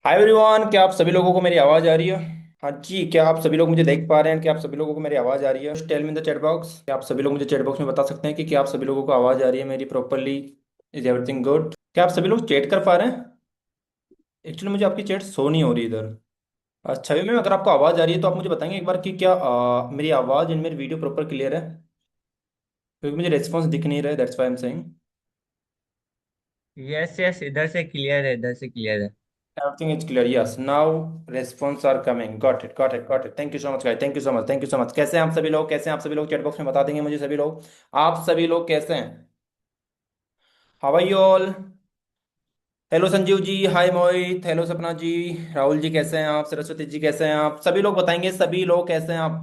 Hi everyone, क्या आप सभी लोगों को मेरी आवाज़ आ रही है? हाँ जी, क्या आप सभी लोग मुझे देख पा रहे हैं? क्या आप सभी लोगों को मेरी आवाज़ आ रही है? Tell me in the chat box. क्या आप सभी लोग मुझे चैट बॉक्स में बता सकते हैं कि क्या आप सभी लोगों को आवाज़ आ रही है मेरी प्रॉपरली? Is everything good? क्या आप सभी लोग चैट कर पा रहे हैं? एक्चुअली मुझे आपकी चैट शो नहीं हो रही इधर। अच्छा भी मैम, अगर आपको आवाज़ आ रही है तो आप मुझे बताएंगे एक बार कि क्या मेरी आवाज़ एंड मेरी वीडियो प्रॉपर क्लियर है? क्योंकि मुझे रिस्पॉन्स दिख नहीं रहा है, that's why I am saying. Yes yes, इधर से क्लियर है, इधर से क्लियर है। Everything is clear. Yes. Now response are coming. Got it. Got it. Got it. Thank you so much, guys. Thank you so much. Thank you so much. कैसे हैं आप सभी लोग? कैसे हैं आप सभी लोग? चैट बॉक्स में बता देंगे मुझे सभी लोग। आप सभी लोग कैसे हैं? How are you all? Hello Sanjeev ji, hi Mohit, hello Sapna ji, Rahul ji कैसे हैं आप? सरस्वती जी कैसे हैं आप? सभी लोग बताएंगे, सभी लोग कैसे हैं आप?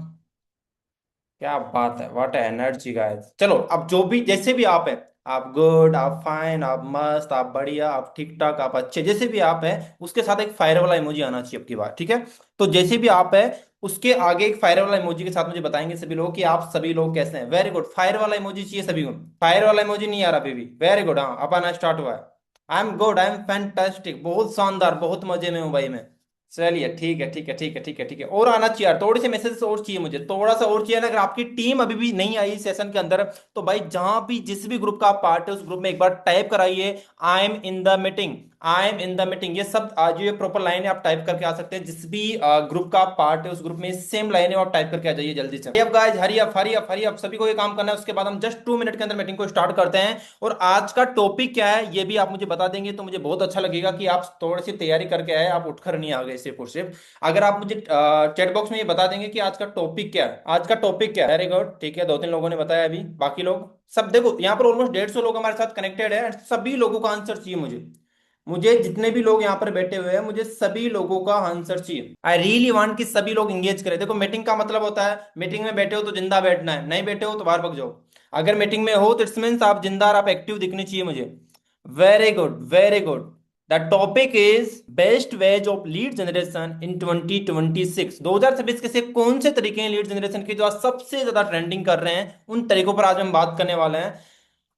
क्या बात है, व्हाट एनर्जी गाइस। चलो, अब जो भी जैसे भी आप हैं, आप गुड, आप फाइन, आप मस्त, आप बढ़िया, आप ठीक ठाक, आप अच्छे, जैसे भी आप हैं उसके साथ एक फायर वाला इमोजी आना चाहिए आपकी बात, ठीक है? तो जैसे भी आप है उसके आगे एक फायर वाला इमोजी के साथ मुझे बताएंगे सभी लोग कि आप सभी लोग कैसे हैं। वेरी गुड, फायर वाला इमोजी चाहिए सभी को। फायर वाला इमोजी नहीं आ रहा अभी भी। वेरी गुड, हाँ अपना स्टार्ट हुआ है। I am good, I am fantastic, बहुत शानदार, बहुत मजे में हूँ भाई मैं। चलिए ठीक है, ठीक है, ठीक है, ठीक है, ठीक है, और आना चाहिए यार, थोड़े से मैसेजेस और चाहिए मुझे, थोड़ा सा और चाहिए ना। अगर आपकी टीम अभी भी नहीं आई सेशन के अंदर तो भाई जहां भी जिस भी ग्रुप का आप पार्ट है उस ग्रुप में एक बार टाइप कराइए, I am in the meeting, I am in the meeting. ये सब आज ये प्रॉपर लाइन है, आप टाइप करके आ सकते हैं। जिस भी ग्रुप का आप पार्ट है उस ग्रुप में सेम लाइन है, आप टाइप करके आ जाइए जल्दी से। अब guys hurry up, hurry up, hurry up, सभी को ये काम करना है। उसके बाद हम जस्ट 2 मिनट के अंदर मीटिंग को स्टार्ट करते हैं। और आज का टॉपिक क्या है ये भी आप मुझे बता देंगे तो मुझे बहुत अच्छा लगेगा कि आप थोड़ी सी तैयारी करके आए, आप उठकर नहीं आ गए सिर्फ और सिर्फ। अगर आप मुझे चैट बॉक्स में ये बता देंगे कि आज का टॉपिक क्या है, आज का टॉपिक क्या है। वेरी गुड, ठीक है, दो तीन लोगों ने बताया अभी, बाकी लोग सब देखो यहाँ पर ऑलमोस्ट 150 लोग हमारे साथ कनेक्टेड है। सभी लोगों का आंसर चाहिए मुझे। मुझे जितने भी लोग यहाँ पर बैठे हुए हैं मुझे सभी लोगों का आंसर चाहिए। आई रियली वांट कि सभी लोग इंगेज करें। देखो मीटिंग का मतलब होता है, मीटिंग में बैठे हो तो जिंदा बैठना है, नहीं बैठे हो तो बाहर भग जाओ। अगर मीटिंग में हो तो इट्स मीन्स आप जिंदा और आप एक्टिव दिखनी चाहिए मुझे। Very good, very good. The topic is best veg of lead generation in 2026। 2026 के से कौन से तरीके हैं लीड जनरेशन के जो आज सबसे ज्यादा ट्रेंडिंग कर रहे हैं, उन तरीकों पर आज हम बात करने वाले हैं।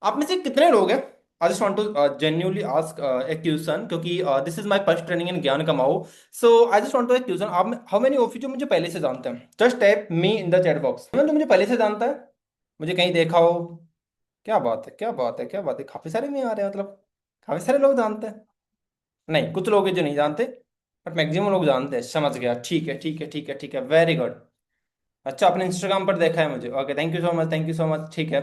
आप में से कितने लोग हैं? I just want to genuinely ask a question, क्योंकि this is my first training in Gyan Kamao. So I just want to a question, आप हाउ मेनी ऑफ यू जो मुझे पहले से जानते हैं, just type me in the chat box. तो मुझे पहले से जानता है, मुझे कहीं देखा हो? क्या बात है, क्या बात है, क्या बात है, काफी सारे में आ रहे हैं मतलब। काफी सारे लोग जानते हैं। नहीं, कुछ लोग हैं जो नहीं जानते, बट मैक्सिमम लोग जानते हैं। समझ गया, ठीक है, ठीक है, ठीक है, ठीक है, वेरी गुड। अच्छा, आपने इंस्टाग्राम पर देखा है मुझे? Okay, thank you so much, thank you so much, ठीक है।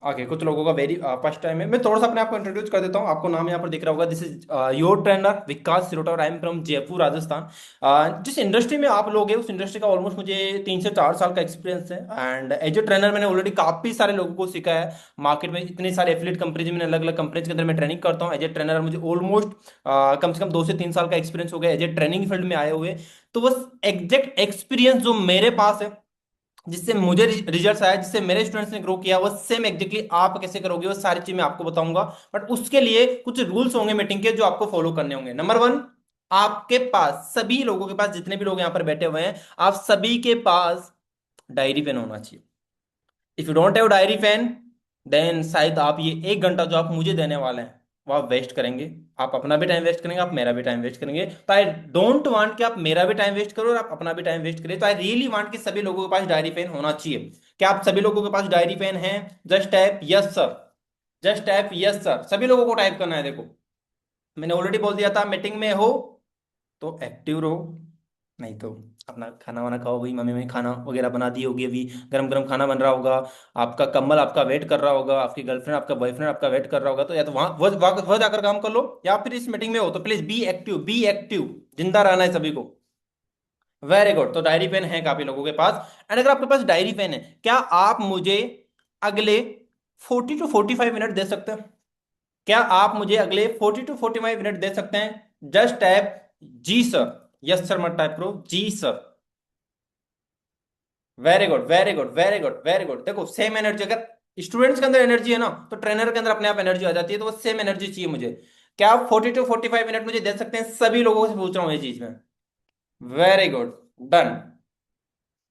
ओके, कुछ लोगों का वेरी फर्स्ट टाइम है। मैं थोड़ा सा अपने आप को इंट्रोड्यूस कर देता हूँ। आपको नाम यहाँ पर दिख रहा होगा, दिस इज योर ट्रेनर विकास सिरोटा और I am from Jaipur Rajasthan. जिस इंडस्ट्री में आप लोग हैं उस इंडस्ट्री का ऑलमोस्ट मुझे 3 से 4 साल का एक्सपीरियंस है। एंड एज ए ट्रेनर मैंने ऑलरेडी काफी सारे लोगों को सिखाया है। मार्केट में इतने सारे एफिलिएट कंपनीज, मैंने अलग अलग कंपनीज के अंदर मैं ट्रेनिंग करता हूँ एज ए ट्रेनर। मुझे ऑलमोस्ट कम से कम 2 से 3 साल का एक्सपीरियंस हो गया एज ए ट्रेनिंग फील्ड में आए हुए। तो बस एग्जैक्ट एक्सपीरियंस जो मेरे पास है, जिससे मुझे रिजल्ट्स आया, जिससे मेरे स्टूडेंट्स ने ग्रो किया, वो सेम एग्जैक्टली आप कैसे करोगे वो सारी चीज मैं आपको बताऊंगा। बट उसके लिए कुछ रूल्स होंगे मीटिंग के जो आपको फॉलो करने होंगे। नंबर वन, आपके पास, सभी लोगों के पास, जितने भी लोग यहाँ पर बैठे हुए हैं, आप सभी के पास डायरी पेन होना चाहिए। If you don't have diary pen, then शायद आप ये 1 घंटा जो आप मुझे देने वाले हैं वो आप वेस्ट करेंगे। आप अपना भी टाइम वेस्ट करेंगे, आप मेरा भी टाइम वेस्ट करेंगे। तो आई डोंट वांट कि आप मेरा भी टाइम वेस्ट करो और आप अपना भी टाइम वेस्ट करें। तो आई रियली वांट कि सभी लोगों के पास डायरी पेन होना चाहिए। क्या आप सभी लोगों के पास डायरी पेन है? Just type yes sir, just type yes sir, सभी लोगों को टाइप करना है। देखो, मैंने ऑलरेडी बोल दिया था, मीटिंग में हो तो एक्टिव रहो, नहीं तो अपना खाना वाना खाओ। भाई मम्मी में खाना वगैरह बना दी होगी, अभी गरम गरम खाना बन रहा होगा। आपका कम्बल आपका वेट कर रहा होगा, आपकी गर्लफ्रेंड आपका बॉयफ्रेंड आपका वेट कर रहा होगा। तो या तो वहां वह जाकर काम कर लो, या फिर इस मीटिंग में हो तो please be active, be active. जिंदा रहना है सभी को। Very good. तो डायरी पेन है काफी लोगों के पास। एंड अगर आपके पास डायरी पेन है, क्या आप मुझे अगले 40 to 45 मिनट दे सकते हैं? क्या आप मुझे अगले 40 to 45 मिनट दे सकते हैं? जस्ट टाइप जी सर, यस सर मत टाइप करो, जी sir. Very good, very good, very good, very good. देखो सेम एनर्जी, अगर स्टूडेंट्स के अंदर एनर्जी है ना तो ट्रेनर के अंदर अपने आप एनर्जी आ जाती है। तो वो सेम एनर्जी चाहिए मुझे। क्या आप 40 to 45 मिनट मुझे दे सकते हैं? सभी लोगों से पूछ रहा हूँ ये चीज में। Very good, done.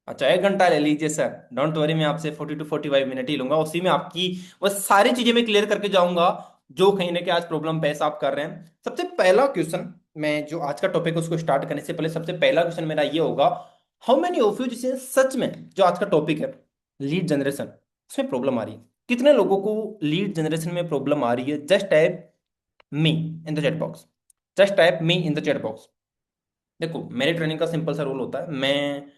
अच्छा, 1 घंटा ले लीजिए सर, डोंट वरी, मैं आपसे 40 to 45 मिनट ही लूंगा। उसी में आपकी वो सारी चीजें मैं क्लियर करके जाऊंगा जो कहीं ना कहीं आज प्रॉब्लम फेस आप कर रहे हैं। सबसे पहला क्वेश्चन, मैं जो आज का टॉपिक है उसको स्टार्ट करने से पहले सबसे पहला क्वेश्चन मेरा ये होगा, हाउ मेनी ऑफ यू जिसे सच में जो आज का टॉपिक है लीड जनरेशन, उसमें प्रॉब्लम आ रही है? कितने लोगों को लीड जनरेशन में प्रॉब्लम आ रही है? Just type me in the chat box. Just type me in the chat box. देखो, मेरी ट्रेनिंग का सिंपल सा रूल होता है, मैं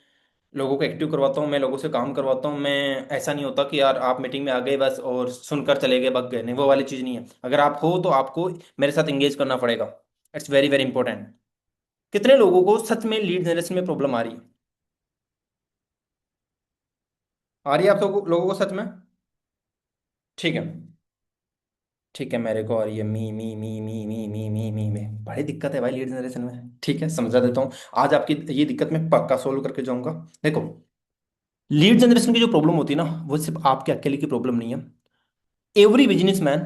लोगों को एक्टिव करवाता हूँ, मैं लोगों से काम करवाता हूँ। मैं ऐसा नहीं होता कि यार आप मीटिंग में आ गए बस और सुनकर चले गए भग गए, नहीं, वो वाली चीज़ नहीं है। अगर आप हो तो आपको मेरे साथ एंगेज करना पड़ेगा। It's very very important. कितने लोगों को सच में लीड जनरेशन में प्रॉब्लम आ रही है? आ रही है आप लोगों को सच में? ठीक है। ठीक है, मेरे को आ रही है मी बड़ी दिक्कत है भाई लीड जनरेशन में। ठीक है, समझा देता हूँ। आज आपकी ये दिक्कत मैं पक्का सोल्व करके जाऊंगा। देखो, लीड जनरेशन की जो प्रॉब्लम होती है ना, वो सिर्फ आपके अकेले की प्रॉब्लम नहीं है। एवरी बिजनेसमैन,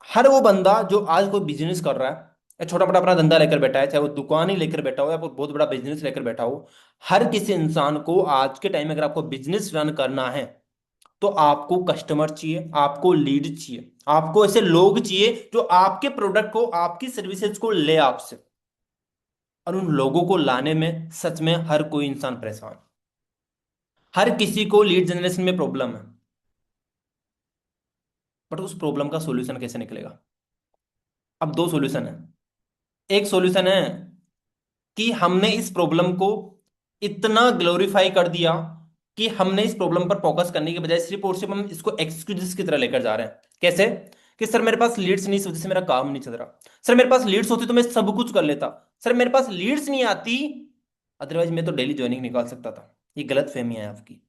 हर वो बंदा जो आज कोई बिजनेस कर रहा है या छोटा मोटा अपना धंधा लेकर बैठा है, चाहे वो दुकान ही लेकर बैठा हो या कोई बहुत बड़ा बिजनेस लेकर बैठा हो, हर किसी इंसान को आज के टाइम में अगर आपको बिजनेस रन करना है तो आपको कस्टमर चाहिए, आपको लीड चाहिए, आपको ऐसे लोग चाहिए जो आपके प्रोडक्ट को, आपकी सर्विसेज को ले आपसे। और उन लोगों को लाने में सच में हर कोई इंसान परेशान है। हर किसी को लीड जनरेशन में प्रॉब्लम है। बट उस प्रॉब्लम का सॉल्यूशन कैसे निकलेगा? अब दो सॉल्यूशन है। एक सॉल्यूशन है कि हमने इस प्रॉब्लम को इतना ग्लोरीफाई कर दिया कि हमने इस प्रॉब्लम पर फोकस करने के बजाय सिर्फ और सिर्फ हम इसको एक्सक्यूजेस की तरह लेकर जा रहे हैं। कैसे? कि सर मेरे पास लीड्स नहीं, इस वजह से मेरा काम नहीं चल रहा। सर मेरे पास लीड्स होती तो मैं सब कुछ कर लेता। सर मेरे पास लीड्स नहीं आती, अदरवाइज मैं तो डेली ज्वाइनिंग निकाल सकता था। ये गलत फहमी है आपकी।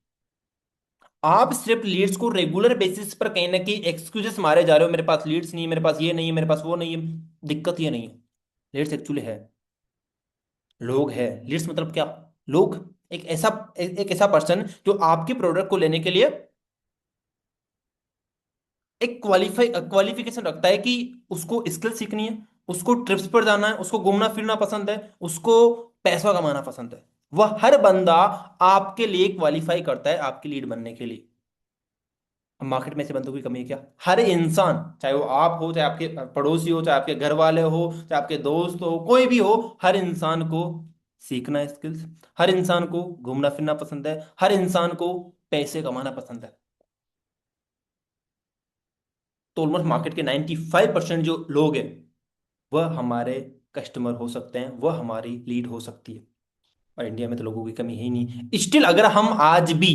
आप सिर्फ लीड्स को रेगुलर बेसिस पर कहीं ना कहीं एक्सक्यूजेस मारे जा रहे हो, मेरे पास लीड्स नहीं है, मेरे पास ये नहीं है, मेरे पास वो नहीं है। दिक्कत ये नहीं है, लीड्स एक्चुअली है, लोग है। लीड्स मतलब क्या? लोग। एक ऐसा पर्सन जो आपके प्रोडक्ट को लेने के लिए एक क्वालिफिकेशन रखता है कि उसको स्किल सीखनी है, उसको ट्रिप्स पर जाना है, उसको घूमना फिरना पसंद है, उसको पैसा कमाना पसंद है। वह हर बंदा आपके लिए क्वालिफाई करता है आपकी लीड बनने के लिए। अब मार्केट में ऐसे बंदों की कमी है क्या? हर इंसान, चाहे वो आप हो, चाहे आपके पड़ोसी हो, चाहे आपके घर वाले हो, चाहे आपके दोस्त हो, कोई भी हो, हर इंसान को सीखना स्किल्स, हर इंसान को घूमना फिरना पसंद है, हर इंसान को पैसे कमाना पसंद है। तो ऑलमोस्ट मार्केट के 95% जो लोग हैं वह हमारे कस्टमर हो सकते हैं, वह हमारी लीड हो सकती है। और इंडिया में तो लोगों की कमी है ही नहीं। स्टिल अगर हम आज भी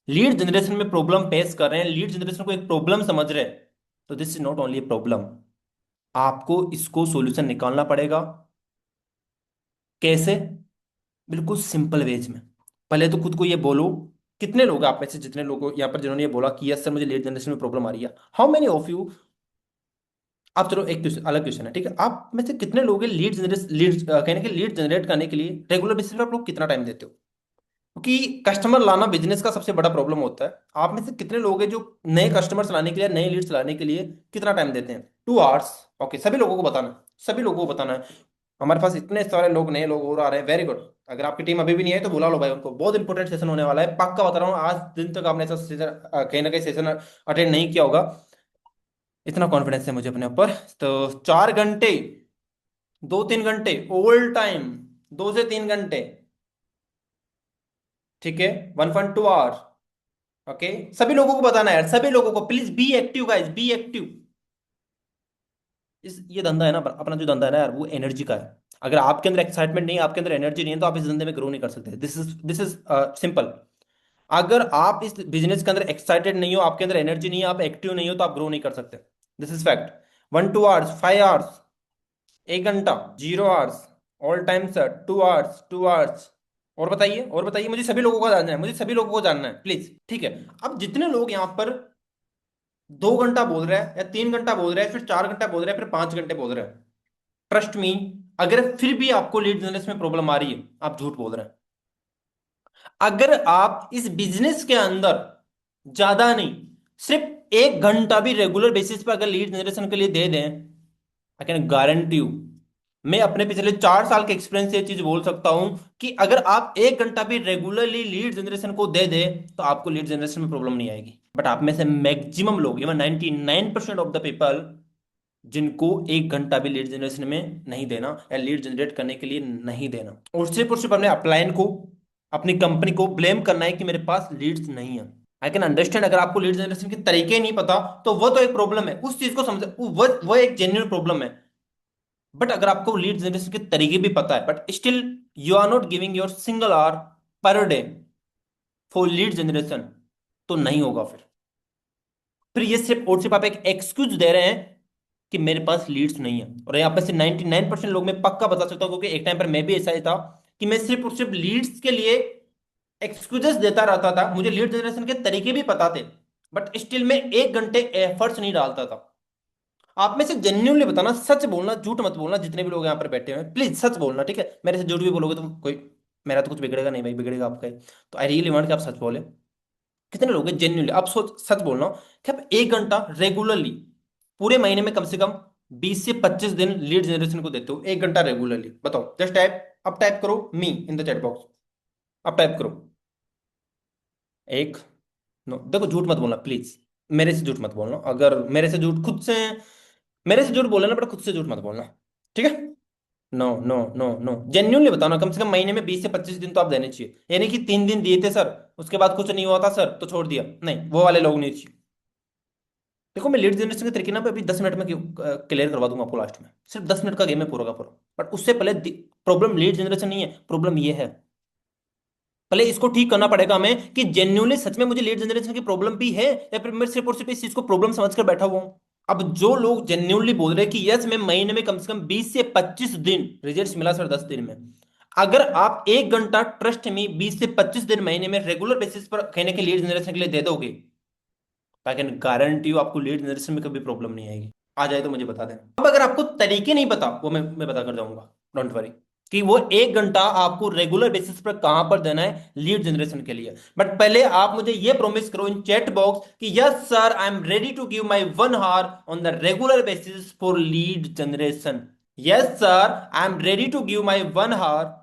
लीड जनरेशन में प्रॉब्लम फेस कर रहे हैं, लीड जनरेशन को एक प्रॉब्लम समझ रहे हैं, तो this is not only problem. आपको इसको सॉल्यूशन निकालना पड़ेगा। कैसे? बिल्कुल सिंपल वेज में। पहले तो खुद को ये बोलो, कितने लोग आप में से, जितने लोग यहाँ पर जिन्होंने ये बोला कि यस सर मुझे लीड जनरेशन में प्रॉब्लम आ रही है, हाउ मेनी ऑफ यू, आप चलो एक क्वेश्चन, अलग क्वेश्चन है, ठीक है, आप में से कितने लोग लीड जनरेट लीड कहने के लीड जनरेट करने के लिए रेगुलर बेसिस पर आप लोग कितना टाइम देते हो? क्योंकि कस्टमर लाना बिजनेस का सबसे बड़ा प्रॉब्लम होता है। आप में से कितने लोग हैं जो नए कस्टमर्स लाने के लिए, नए लीड्स लाने के लिए कितना टाइम देते हैं? 2 आवर्स। ओके, सभी लोगों को बताना है, सभी लोगों को बताना है। हमारे पास इतने सारे लोग, नए लोग और आ रहे हैं, वेरी गुड। अगर आपकी टीम अभी भी नहीं है तो बुला लो भाई उनको, बहुत इंपॉर्टेंट सेशन होने वाला है, पक्का बता रहा हूँ। आज दिन तक आपने ऐसा सेशन, कहीं ना कहीं सेशन अटेंड नहीं किया होगा, इतना कॉन्फिडेंस है मुझे अपने ऊपर। तो 4 घंटे, 2-3 घंटे ऑल टाइम, 2 से 3 घंटे, ठीक है, 1.2 आवर। ओके, सभी लोगों को बताना है यार, सभी लोगों को please be active guys, be active. इस ये धंधा है ना, अपना जो धंधा है ना यार, वो एनर्जी का है। अगर आपके अंदर एक्साइटमेंट नहीं है, आपके अंदर एनर्जी नहीं है, तो आप इस धंधे में ग्रो नहीं कर सकते। This is simple. अगर आप इस बिजनेस के अंदर एक्साइटेड नहीं हो, आपके अंदर एनर्जी नहीं है, आप एक्टिव नहीं हो, तो आप ग्रो नहीं कर सकते। This is fact. 1-2 hours, 5 hours, 1 घंटा, 0 hours, all time sir, 2 hours, 2 hours. और बताइए, और बताइए, मुझे सभी लोगों को जानना है, मुझे सभी लोगों को जानना है प्लीज, ठीक है। अब जितने लोग यहाँ पर 2 घंटा बोल रहे हैं या 3 घंटा बोल रहे हैं, फिर 4 घंटा बोल रहे हैं, फिर 5 घंटे बोल रहे हैं, ट्रस्ट मी, अगर फिर भी आपको लीड जनरेशन में प्रॉब्लम आ रही है, आप झूठ बोल रहे हैं। अगर आप इस बिजनेस के अंदर ज्यादा नहीं, सिर्फ 1 घंटा भी रेगुलर बेसिस पे अगर लीड जनरेशन के लिए दे दें, आई कैन गारंटी यू, मैं अपने पिछले 4 साल के एक्सपीरियंस से ये चीज बोल सकता हूं कि अगर आप 1 घंटा भी रेगुलरली लीड जनरेशन को दे दे तो आपको लीड जनरेशन में प्रॉब्लम नहीं आएगी। बट आप में से मैक्सिमम लोग, इवन 99% ऑफ द पीपल जिनको 1 घंटा भी लीड जनरेशन में नहीं देना या लीड जनरेट करने के लिए नहीं देना, और सिर्फ अपने अपलायन को, अपनी कंपनी को ब्लेम करना है कि मेरे पास लीड्स नहीं है। आई कैन अंडरस्टैंड, अगर आपको लीड जनरेशन के तरीके नहीं पता तो वो तो एक प्रॉब्लम है, उस चीज को समझ, वो एक जेन्युइन प्रॉब्लम है। बट अगर आपको लीड जनरेशन के तरीके भी पता है but still you are not giving your single hour per day for lead generation, तो नहीं होगा फिर ये सिर्फ और सिर्फ आप एक एक्सक्यूज दे रहे हैं कि मेरे पास लीड्स नहीं है। और यहाँ पे से 99% लोग मैं पक्का बता सकता हूँ, क्योंकि एक टाइम पर मैं भी ऐसा ही था कि मैं सिर्फ और सिर्फ लीड्स के लिए एक्सक्यूजेस देता रहता था। मुझे लीड जनरेशन के तरीके भी पता थे बट स्टिल मैं 1 घंटे एफर्ट्स नहीं डालता था। आप में से जेन्युइनली बताना, सच बोलना, झूठ मत बोलना, जितने भी लोग यहाँ पर बैठे हुए हैं प्लीज सच बोलना, ठीक है? मेरे से झूठ भी बोलोगे तो कोई, मेरा तो कुछ बिगड़ेगा नहीं भाई, बिगड़ेगा आपका ही। तो आई रियली वांट कि आप सच बोले। कितने लोग हैं जेन्युइनली, आप सोच, सच बोलना कि आप 1 घंटा रेगुलरली पूरे महीने में कम से कम 20 से 25 दिन लीड जनरेशन को देते हो, 1 घंटा रेगुलरली? बताओ, जस्ट टाइप, अब टाइप करो मी इन द चैट बॉक्स, अब टाइप करो। एक, नो, देखो झूठ मत बोलना प्लीज, मेरे से झूठ मत बोलना। अगर मेरे से झूठ खुद से, मेरे से झूठ बोलना बट खुद से झूठ मत बोलना, ठीक है? No no no no, genuinely बताओ ना, कम से कम महीने में 20 से 25 दिन तो आप देने चाहिए। यानी कि 3 दिन दिए थे सर, उसके बाद कुछ नहीं हुआ था सर तो छोड़ दिया, नहीं, वो वाले लोग नहीं चाहिए। देखो मैं लीड जनरेशन के तरीके ना पे अभी 10 मिनट में क्लियर करवा दूंगा आपको, लास्ट में सिर्फ 10 मिनट का गेम है पूरा का पूरा। बट उससे पहले प्रॉब्लम लीड जनरेशन नहीं है, प्रॉब्लम ये है, पहले इसको ठीक करना पड़ेगा हमें कि जेन्युइनली सच में मुझे लीड जनरेशन की प्रॉब्लम भी है या फिर मैं सिर्फ और सिर्फ इस चीज को प्रॉब्लम समझकर बैठा हुआ हूं। अब जो लोग जेन्युइनली बोल रहे हैं कि यस मैं महीने में कम से कम 20 से 25 दिन रिजल्ट्स मिला सर 10 दिन में, अगर आप 1 घंटा ट्रस्ट में 20 से 25 दिन महीने में रेगुलर बेसिस पर कहने के लीड जनरेशन के लिए दे दोगे, आई कैन गारंटी यू आपको लीड जनरेशन में कभी प्रॉब्लम नहीं आएगी। आ जाए तो मुझे बता देना। अब अगर आपको तरीके नहीं पता, वो मैं बता कर जाऊंगा, डोंट वरी, कि वो 1 घंटा आपको रेगुलर बेसिस पर कहां पर देना है लीड जनरेशन के लिए। बट पहले आप मुझे ये प्रॉमिस करो इन चैट बॉक्स कि yes sir I am ready to give my 1 hour on the regular basis for lead generation. Yes sir I am ready to give my 1 hour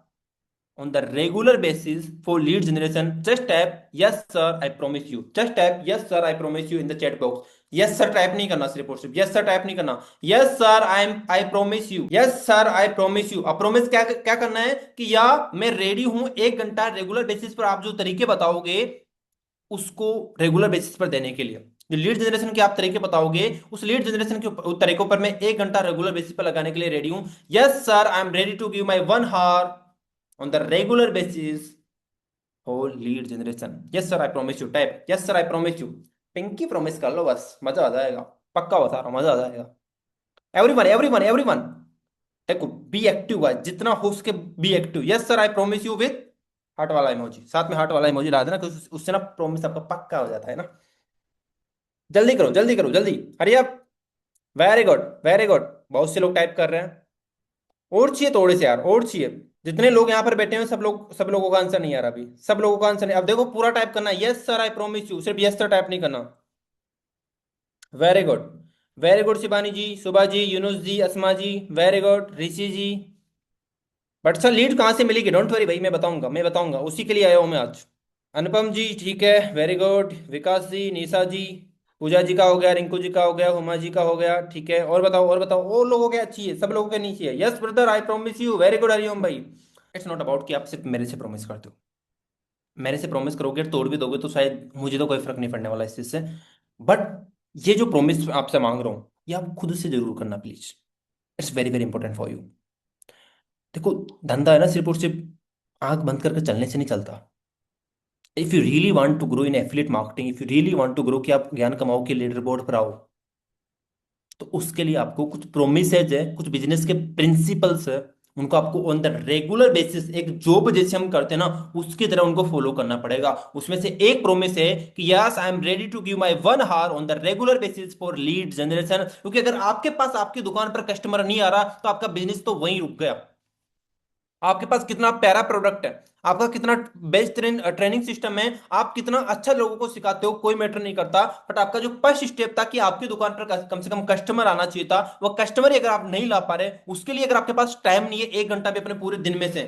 on the regular basis for lead generation. Just type yes sir I promise you, just type yes sir I promise you in the chat box. yes sir type नहीं करना, सिर्फ और सिर्फ yes sir type नहीं करना, yes sir I promise you, yes sir I promise you। अब promise क्या क्या करना है कि या मैं रेडी हूं 1 घंटा रेगुलर बेसिस पर आप जो तरीके बताओगे उसको रेगुलर बेसिस पर देने के लिए। जो लीड जनरेशन के आप तरीके बताओगे उस लीड जनरेशन के तरीकों पर मैं 1 घंटा रेगुलर बेसिस पर लगाने के लिए रेडी हूं। Yes sir I am ready to give my 1 hour on the regular basis for lead generation. Yes sir I promise you, type yes sir I promise you, Pinky promise कर लो बस, मजा आ जाएगा, पक्का बता रहा हूँ मजा आ जाएगा। एवरीवन एवरीवन एवरीवन, देखो बी एक्टिव गाइस, जितना हो सके be active. Yes sir I promise you with heart वाला इमोजी, साथ में हार्ट वाला इमोजी ला देना, क्योंकि उससे ना प्रॉमिस आपका पक्का हो जाता है ना। जल्दी करो जल्दी करो जल्दी, hurry up. Very good very good, बहुत से लोग टाइप कर रहे हैं, और चाहिए थोड़े से यार, और चाहिए। जितने लोग यहाँ पर बैठे हैं सब लोगों का आंसर नहीं आ रहा अभी, सब लोगों का आंसर नहीं। अब देखो पूरा टाइप करना, yes sir I promise you, सिर्फ यस सर टाइप नहीं करना। Very good very good, Shivani ji, Subah ji, Yunus ji, Asma ji, very good, Rishi ji. But sir lead कहाँ से मिलेगी, डोंट वरी भाई, मैं बताऊंगा, उसी के लिए आया हूँ मैं आज। अनुपम जी ठीक है, वेरी गुड, विकास जी, निशा जी, पूजा जी का हो गया, रिंकू जी का हो गया, हुमा जी का हो गया, ठीक है। और बताओ और बताओ, और लोगों के अच्छी है, सब लोगों के नीचे है। Yes brother I promise you, very good Hariom भाई। इट्स नॉट अबाउट कि आप सिर्फ मेरे से प्रॉमिस करते हो, मेरे से प्रॉमिस करोगे तोड़ भी दोगे तो शायद मुझे तो कोई फर्क नहीं पड़ने वाला इस चीज से। बट ये जो प्रॉमिस आपसे मांग रहा हूँ ये आप खुद से जरूर करना please, it's very very important for you. देखो धंधा है ना, सिर्फ और सिर्फ आंख बंद करके चलने से नहीं चलता। If you really want to grow in affiliate marketing, if you really want to grow कि आप ज्ञान कमाओ के लीडर बोर्ड पर आओ, तो उसके लिए आपको कुछ प्रोमिसेज है, कुछ बिजनेस के प्रिंसिपल्स है, उनको आपको ऑन द रेगुलर बेसिस एक जॉब जैसे हम करते हैं ना उसकी तरह उनको फॉलो करना पड़ेगा। उसमें से एक प्रोमिस है कि yes I am ready to give my 1 hour on the regular basis for lead generation. क्योंकि अगर आपके पास आपकी दुकान पर कस्टमर नहीं आ रहा तो आपका बिजनेस तो वहीं रुक गया। आपके पास कितना प्यारा प्रोडक्ट है, आपका कितना बेस्ट ट्रेनिंग सिस्टम है, आप कितना अच्छा लोगों को सिखाते हो, कोई मैटर नहीं करता। बट आपका जो फर्स्ट स्टेप था कि आपकी दुकान पर कम से कम कस्टमर आना चाहिए था, वो कस्टमर ही अगर आप नहीं ला पा रहे, उसके लिए अगर आपके पास टाइम नहीं है 1 घंटा भी अपने पूरे दिन में से,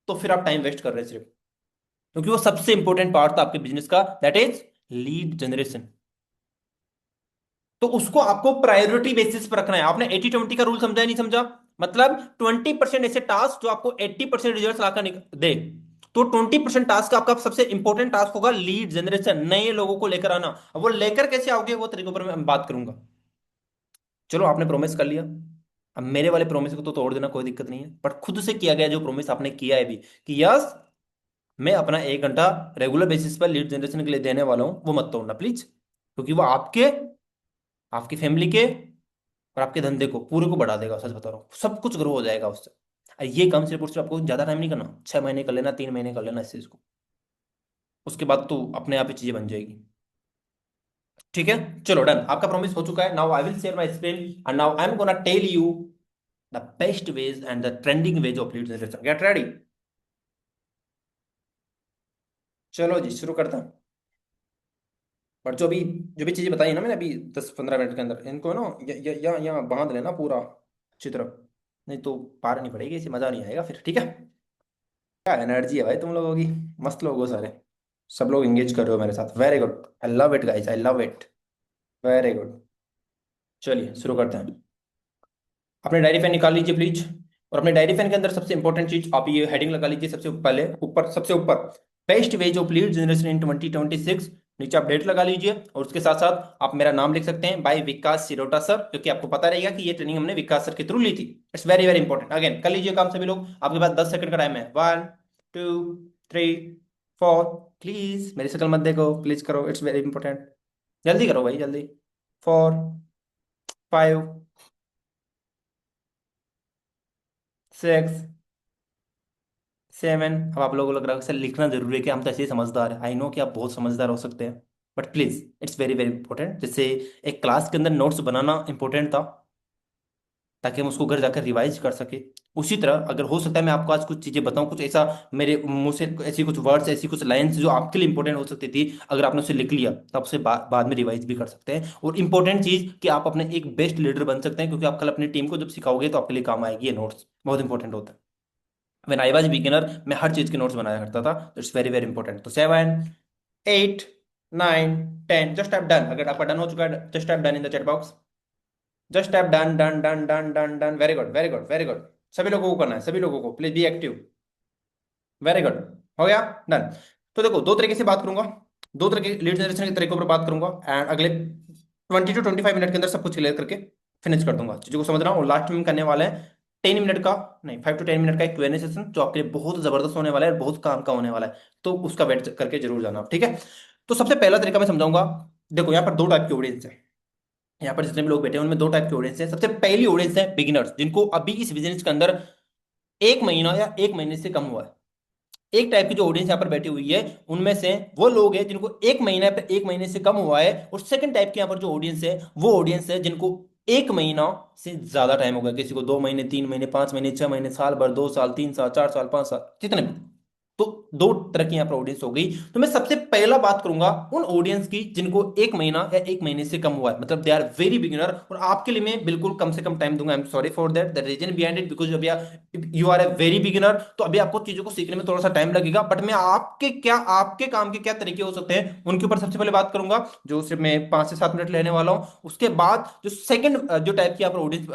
तो फिर आप टाइम वेस्ट कर रहे हैं सिर्फ। क्योंकि वो सबसे इंपॉर्टेंट पार्ट था आपके बिजनेस का, दैट इज लीड जनरेशन। तो उसको आपको प्रायोरिटी बेसिस पर रखना है। आपने 80-20 का रूल समझा या नहीं समझा? मतलब 20% ऐसे टास्क जो आपको 80% रिजल्ट लाकर दे, तो 20% टास्क आपका सबसे इंपॉर्टेंट टास्क होगा लीड जनरेशन, नए लोगों को लेकर आना। अब वो लेकर कैसे आओगे, वो तरीकों पर मैं बात करूंगा। चलो, आपने प्रॉमिस कर लिया, अब मेरे वाले प्रॉमिस को तो तोड़ देना, कोई दिक्कत नहीं है, पर खुद से किया गया जो प्रॉमिस आपने किया है भी, कि यस, मैं अपना 1 घंटा रेगुलर बेसिस पर लीड जनरेशन के लिए देने वाला हूं, वो मत तोड़ना प्लीज, क्योंकि वो आपके, आपकी फैमिली के और आपके धंधे को पूरे को बढ़ा देगा। सच बता रहा हूँ, सब कुछ ग्रो हो जाएगा उससे। और ये काम सिर्फ और सिर्फ आपको ज्यादा टाइम नहीं करना, 6 महीने कर लेना, 3 महीने कर लेना इस चीज को, उसके बाद तो अपने आप ही चीजें बन जाएगी। ठीक है, चलो डन, आपका प्रॉमिस हो चुका है। Now I will share my screen and now I am gonna tell you the best ways and the trending ways of lead generation. Get ready. चलो जी, शुरू करते हैं। पर जो भी चीजें बताई ना मैंने अभी 10-15 मिनट के अंदर, इनको ना यहाँ बांध लेना पूरा अच्छी तरह, नहीं तो पार नहीं पड़ेगी, इसे मजा नहीं आएगा फिर। ठीक है, क्या एनर्जी है भाई तुम लोगों की, मस्त लोग हो सारे, सब लोग एंगेज कर रहे हो मेरे साथ, very good, I love it guys, I love it, very good. चलिए शुरू करते हैं। अपने डायरी पेन निकाल लीजिए प्लीज, और अपने डायरी पेन के अंदर सबसे इंपॉर्टेंट चीज आप ये हेडिंग लगा लीजिए, सबसे पहले ऊपर, सबसे ऊपर, best veg of lead generation in 2026। नीचे आप डेट लगा लीजिए, और उसके साथ साथ आप मेरा नाम लिख सकते हैं, बाय विकास सिरोटा सर, क्योंकि आपको पता रहेगा कि ये ट्रेनिंग हमने विकास सर के थ्रू ली थी। It's very very important. Again कर लीजिए काम सभी लोग, आपके पास 10 सेकंड का टाइम है। 1, 2, 3, 4। प्लीज मेरी शक्ल मत देखो, प्लीज करो, इट्स वेरी इंपॉर्टेंट, जल्दी करो भाई जल्दी। 4, 5, 6, 7। अब आप लोगों को लग रहा है सर लिखना जरूरी है कि हम तो ऐसे ही समझदार है, आई नो कि आप बहुत समझदार हो सकते हैं, but please it's very very important. जैसे एक क्लास के अंदर नोट्स बनाना इंपॉर्टेंट था, ताकि हम उसको घर जाकर रिवाइज कर सके, उसी तरह अगर हो सकता है मैं आपको आज कुछ चीजें बताऊं, कुछ ऐसा मेरे मुंह से, ऐसी कुछ वर्ड्स, ऐसी कुछ लाइंस जो आपके लिए इंपॉर्टेंट हो सकती थी, अगर आपने उसे लिख लिया तो आप उसे बाद में रिवाइज भी कर सकते हैं। और इंपॉर्टेंट चीज कि आप अपने एक बेस्ट लीडर बन सकते हैं, क्योंकि आप कल अपनी टीम को जब सिखाओगे तो आपके लिए काम आएगी, ये नोट्स बहुत इंपॉर्टेंट होता है। व्हेन आई वाज बिगिनर मैं हर चीज के नोट्स बनाया करता था, इट्स वेरी वेरी इंपॉर्टेंट। तो 7, 8, 9, 10, जस्ट टाइप डन। अगर आपका डन हो चुका है, just type done in the chat box, just type done done done done done done. Very good very good very good, सभी लोगों को करना है, सभी लोगों को, please be active. Very good, हो गया डन। तो देखो, दो तरीके से बात करूंगा, दो तरह के लीड जनरेशन के तरीकों पर बात करूंगा, एंड अगले 20 to 25 मिनट के अंदर सब कुछ क्लियर करके फिनिश कर दूंगा चीजों को समझ रहा हूँ। और लास्ट में करने वाले हैं 10 मिनट का, नहीं 5 to 10 मिनट का एक Q&A सेशन, जो आपके लिए बहुत जबरदस्त होने वाला है, बहुत काम का होने वाला है, तो उसका वेट करके जरूर जाना आप, ठीक है। तो सबसे पहला तरीका मैं समझाऊंगा। देखो, यहाँ पर दो टाइप की ऑडियंस है, यहाँ पर जितने भी लोग बैठे हैं उनमें दो टाइप की ऑडियंस है। सबसे पहली ऑडियंस है बिगिनर्स, जिनको अभी इस बिजनेस के अंदर 1 महीना या 1 महीने से कम हुआ है। एक टाइप की जो ऑडियंस यहाँ पर बैठी हुई है, उनमें से वो लोग हैं जिनको 1 महीना पर 1 महीने से कम हुआ है। और सेकंड टाइप की यहाँ पर जो ऑडियंस है, वो ऑडियंस है जिनको 1 महीना से ज्यादा टाइम हो गया, किसी को 2 महीने, 3 महीने, 5 महीने, 6 महीने, साल भर, 2 साल, 3 साल, 4 साल, 5 साल, जितने भी। तो दो तरह की यहाँ पर ऑडियंस हो गई। तो मैं सबसे पहला बात करूंगा उन ऑडियंस की जिनको 1 महीना या 1 महीने से कम हुआ है, मतलब दे आर वेरी बिगिनर। और आपके लिए मैं बिल्कुल कम से कम टाइम दूंगा, I am sorry for that, the reason behind it, because अभी you are a very beginner, तो अभी आपको चीजों को सीखने में थोड़ा सा टाइम लगेगा। बट मैं आपके काम के क्या तरीके हो सकते हैं उनके ऊपर सबसे पहले बात करूंगा, जो सिर्फ मैं 5 से 7 मिनट लेने वाला हूँ। उसके बाद जो सेकंड जो टाइप की यहाँ पर ऑडियंस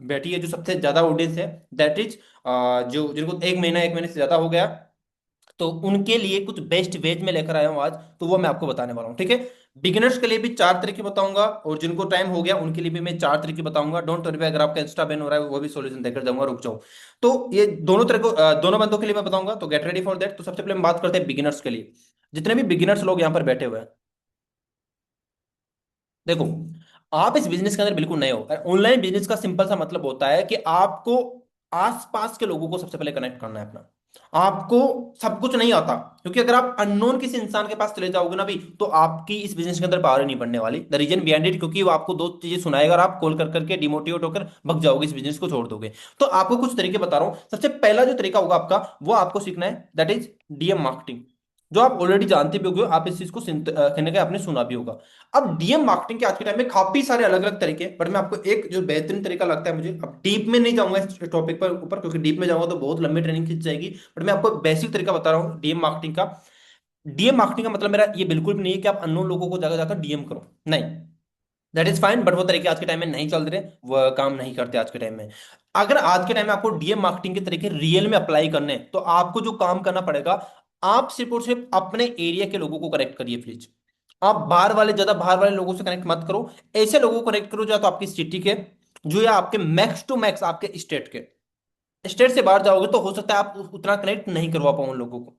बैठी है, जो सबसे ज्यादा ऑडियंस है, दैट इज जो जिनको 1 महीना, 1 महीने से ज्यादा हो गया, तो उनके लिए कुछ बेस्ट वेज में लेकर आया हूं आज, तो वो मैं आपको बताने वाला हूं, ठीक है। बिगिनर्स के लिए भी 4 तरीके बताऊंगा, और जिनको टाइम हो गया उनके लिए भी मैं 4 तरीके बताऊंगा। डोंट वरी, अगर आपका इंस्टा बैन हो रहा है वो भी सोल्यूशन देकर जाऊंगा, रुक जाओ। तो ये दोनों तरह को दोनों बंदों के लिए मैं बताऊंगा, तो गेट रेडी फॉर दैट। तो सबसे पहले हम बात करते हैं बिगिनर्स के लिए। जितने भी बिगिनर्स लोग यहाँ पर बैठे हुए हैं, देखो, आप इस बिजनेस के अंदर बिल्कुल नए हो। ऑनलाइन बिजनेस का सिंपल सा मतलब होता है कि आपको आसपास के लोगों को सबसे पहले कनेक्ट करना है अपना। आपको सब कुछ नहीं आता, क्योंकि अगर आप अननोन किसी इंसान के पास चले जाओगे ना भी, तो आपकी इस बिजनेस के अंदर पावर नहीं पड़ने वाली। द रीजन बिहाइंड इट, क्योंकि वो आपको दो चीजें सुनाएगा और आप कॉल कर करके डिमोटिवेट होकर भग जाओगे, इस बिजनेस को छोड़ दोगे। तो आपको कुछ तरीके बता रहा हूं। सबसे पहला जो तरीका होगा आपका, वो आपको सीखना है, दैट इज डीएम मार्केटिंग, जो आप ऑलरेडी जानते भी होगे, आप इस चीज को कहीं ना कहीं आपने सुना भी होगा। अब डीएम मार्केटिंग के आज के टाइम में काफी सारे अलग अलग तरीके, बट मैं आपको एक जो बेहतरीन तरीका लगता है मुझे, अब डीप में नहीं जाऊंगा इस टॉपिक पर ऊपर, क्योंकि डीप में जाऊंगा तो बहुत लंबी ट्रेनिंग खिंच जाएगी। बट मैं आपको बेसिक तरीका बता रहा हूँ डीएम मार्केटिंग का। डीएम मार्केटिंग का मतलब मेरा ये बिल्कुल भी नहीं है कि आप अननोन लोगों को जाकर जाकर डीएम करो, नहीं। दैट इज फाइन, बट वो तरीके आज के टाइम में नहीं चल रहे, वो काम नहीं करते आज के टाइम में। अगर आज के टाइम में आपको डीएम मार्केटिंग के तरीके रियल में अप्लाई करने हैं, तो आपको जो काम करना पड़ेगा, आप सिर्फ और सिर्फ अपने एरिया के लोगों को कनेक्ट करिए प्लीज। आप बाहर वाले, ज्यादा बाहर वाले लोगों से कनेक्ट मत करो। ऐसे लोगों को कनेक्ट करो जो या तो आपकी सिटी के, जो या आपके मैक्स टू मैक्स आपके स्टेट के। स्टेट से बाहर जाओगे तो हो सकता है आप उतना कनेक्ट नहीं करवा पाओ उन लोगों को।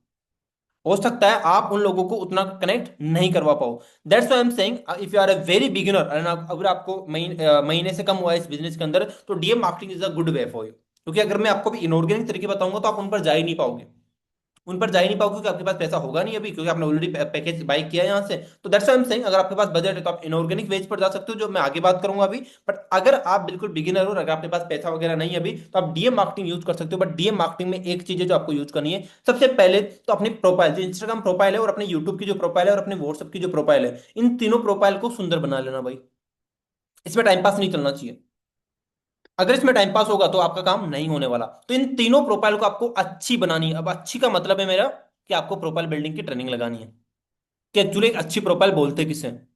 हो सकता है आप उन लोगों को उतना कनेक्ट नहीं करवा पाओ। That's why I am saying, if you are a very beginner, and अगर आपको महीने से कम हुआ है इस बिजनेस के अंदर, तो DM marketing is a good way for you. क्योंकि अगर मैं आपको भी इनऑर्गेनिक तरीके बताऊंगा तो आप उन पर जा ही नहीं पाओगे। उन पर जा ही नहीं पाओगे क्योंकि आपके पास पैसा होगा नहीं अभी, क्योंकि आपने ऑलरेडी पैकेज बाई किया है यहाँ से। तो that's why I am saying, अगर आपके पास बजट है तो आप इनऑर्गेनिक वेज पर जा सकते हो, जो मैं आगे बात करूंगा अभी। बट अगर आप बिल्कुल बिगिनर हो और अगर आपके पास पैसा वगैरह नहीं है अभी, तो आप डीएम मार्केटिंग यूज कर सकते हो। बट डीएम मार्केटिंग में एक चीज है जो आपको यूज करनी है। सबसे पहले तो अपनी प्रोफाइल, जो इंस्टाग्राम प्रोफाइल है और अपने यूट्यूब की जो प्रोफाइल है और अपने व्हाट्सएप की जो प्रोफाइल है, इन तीनों प्रोफाइल को सुंदर बना लेना भाई। इसमें टाइम पास नहीं चलना चाहिए। अगर इसमें टाइम पास होगा तो आपका काम नहीं होने वाला। तो इन तीनों प्रोफाइल को आपको अच्छी बनानी है। अब अच्छी का मतलब है मेरा कि आपको प्रोफाइल बिल्डिंग की ट्रेनिंग लगानी है, कि एक्चुअली एक अच्छी प्रोफाइल बोलते किसे हैं।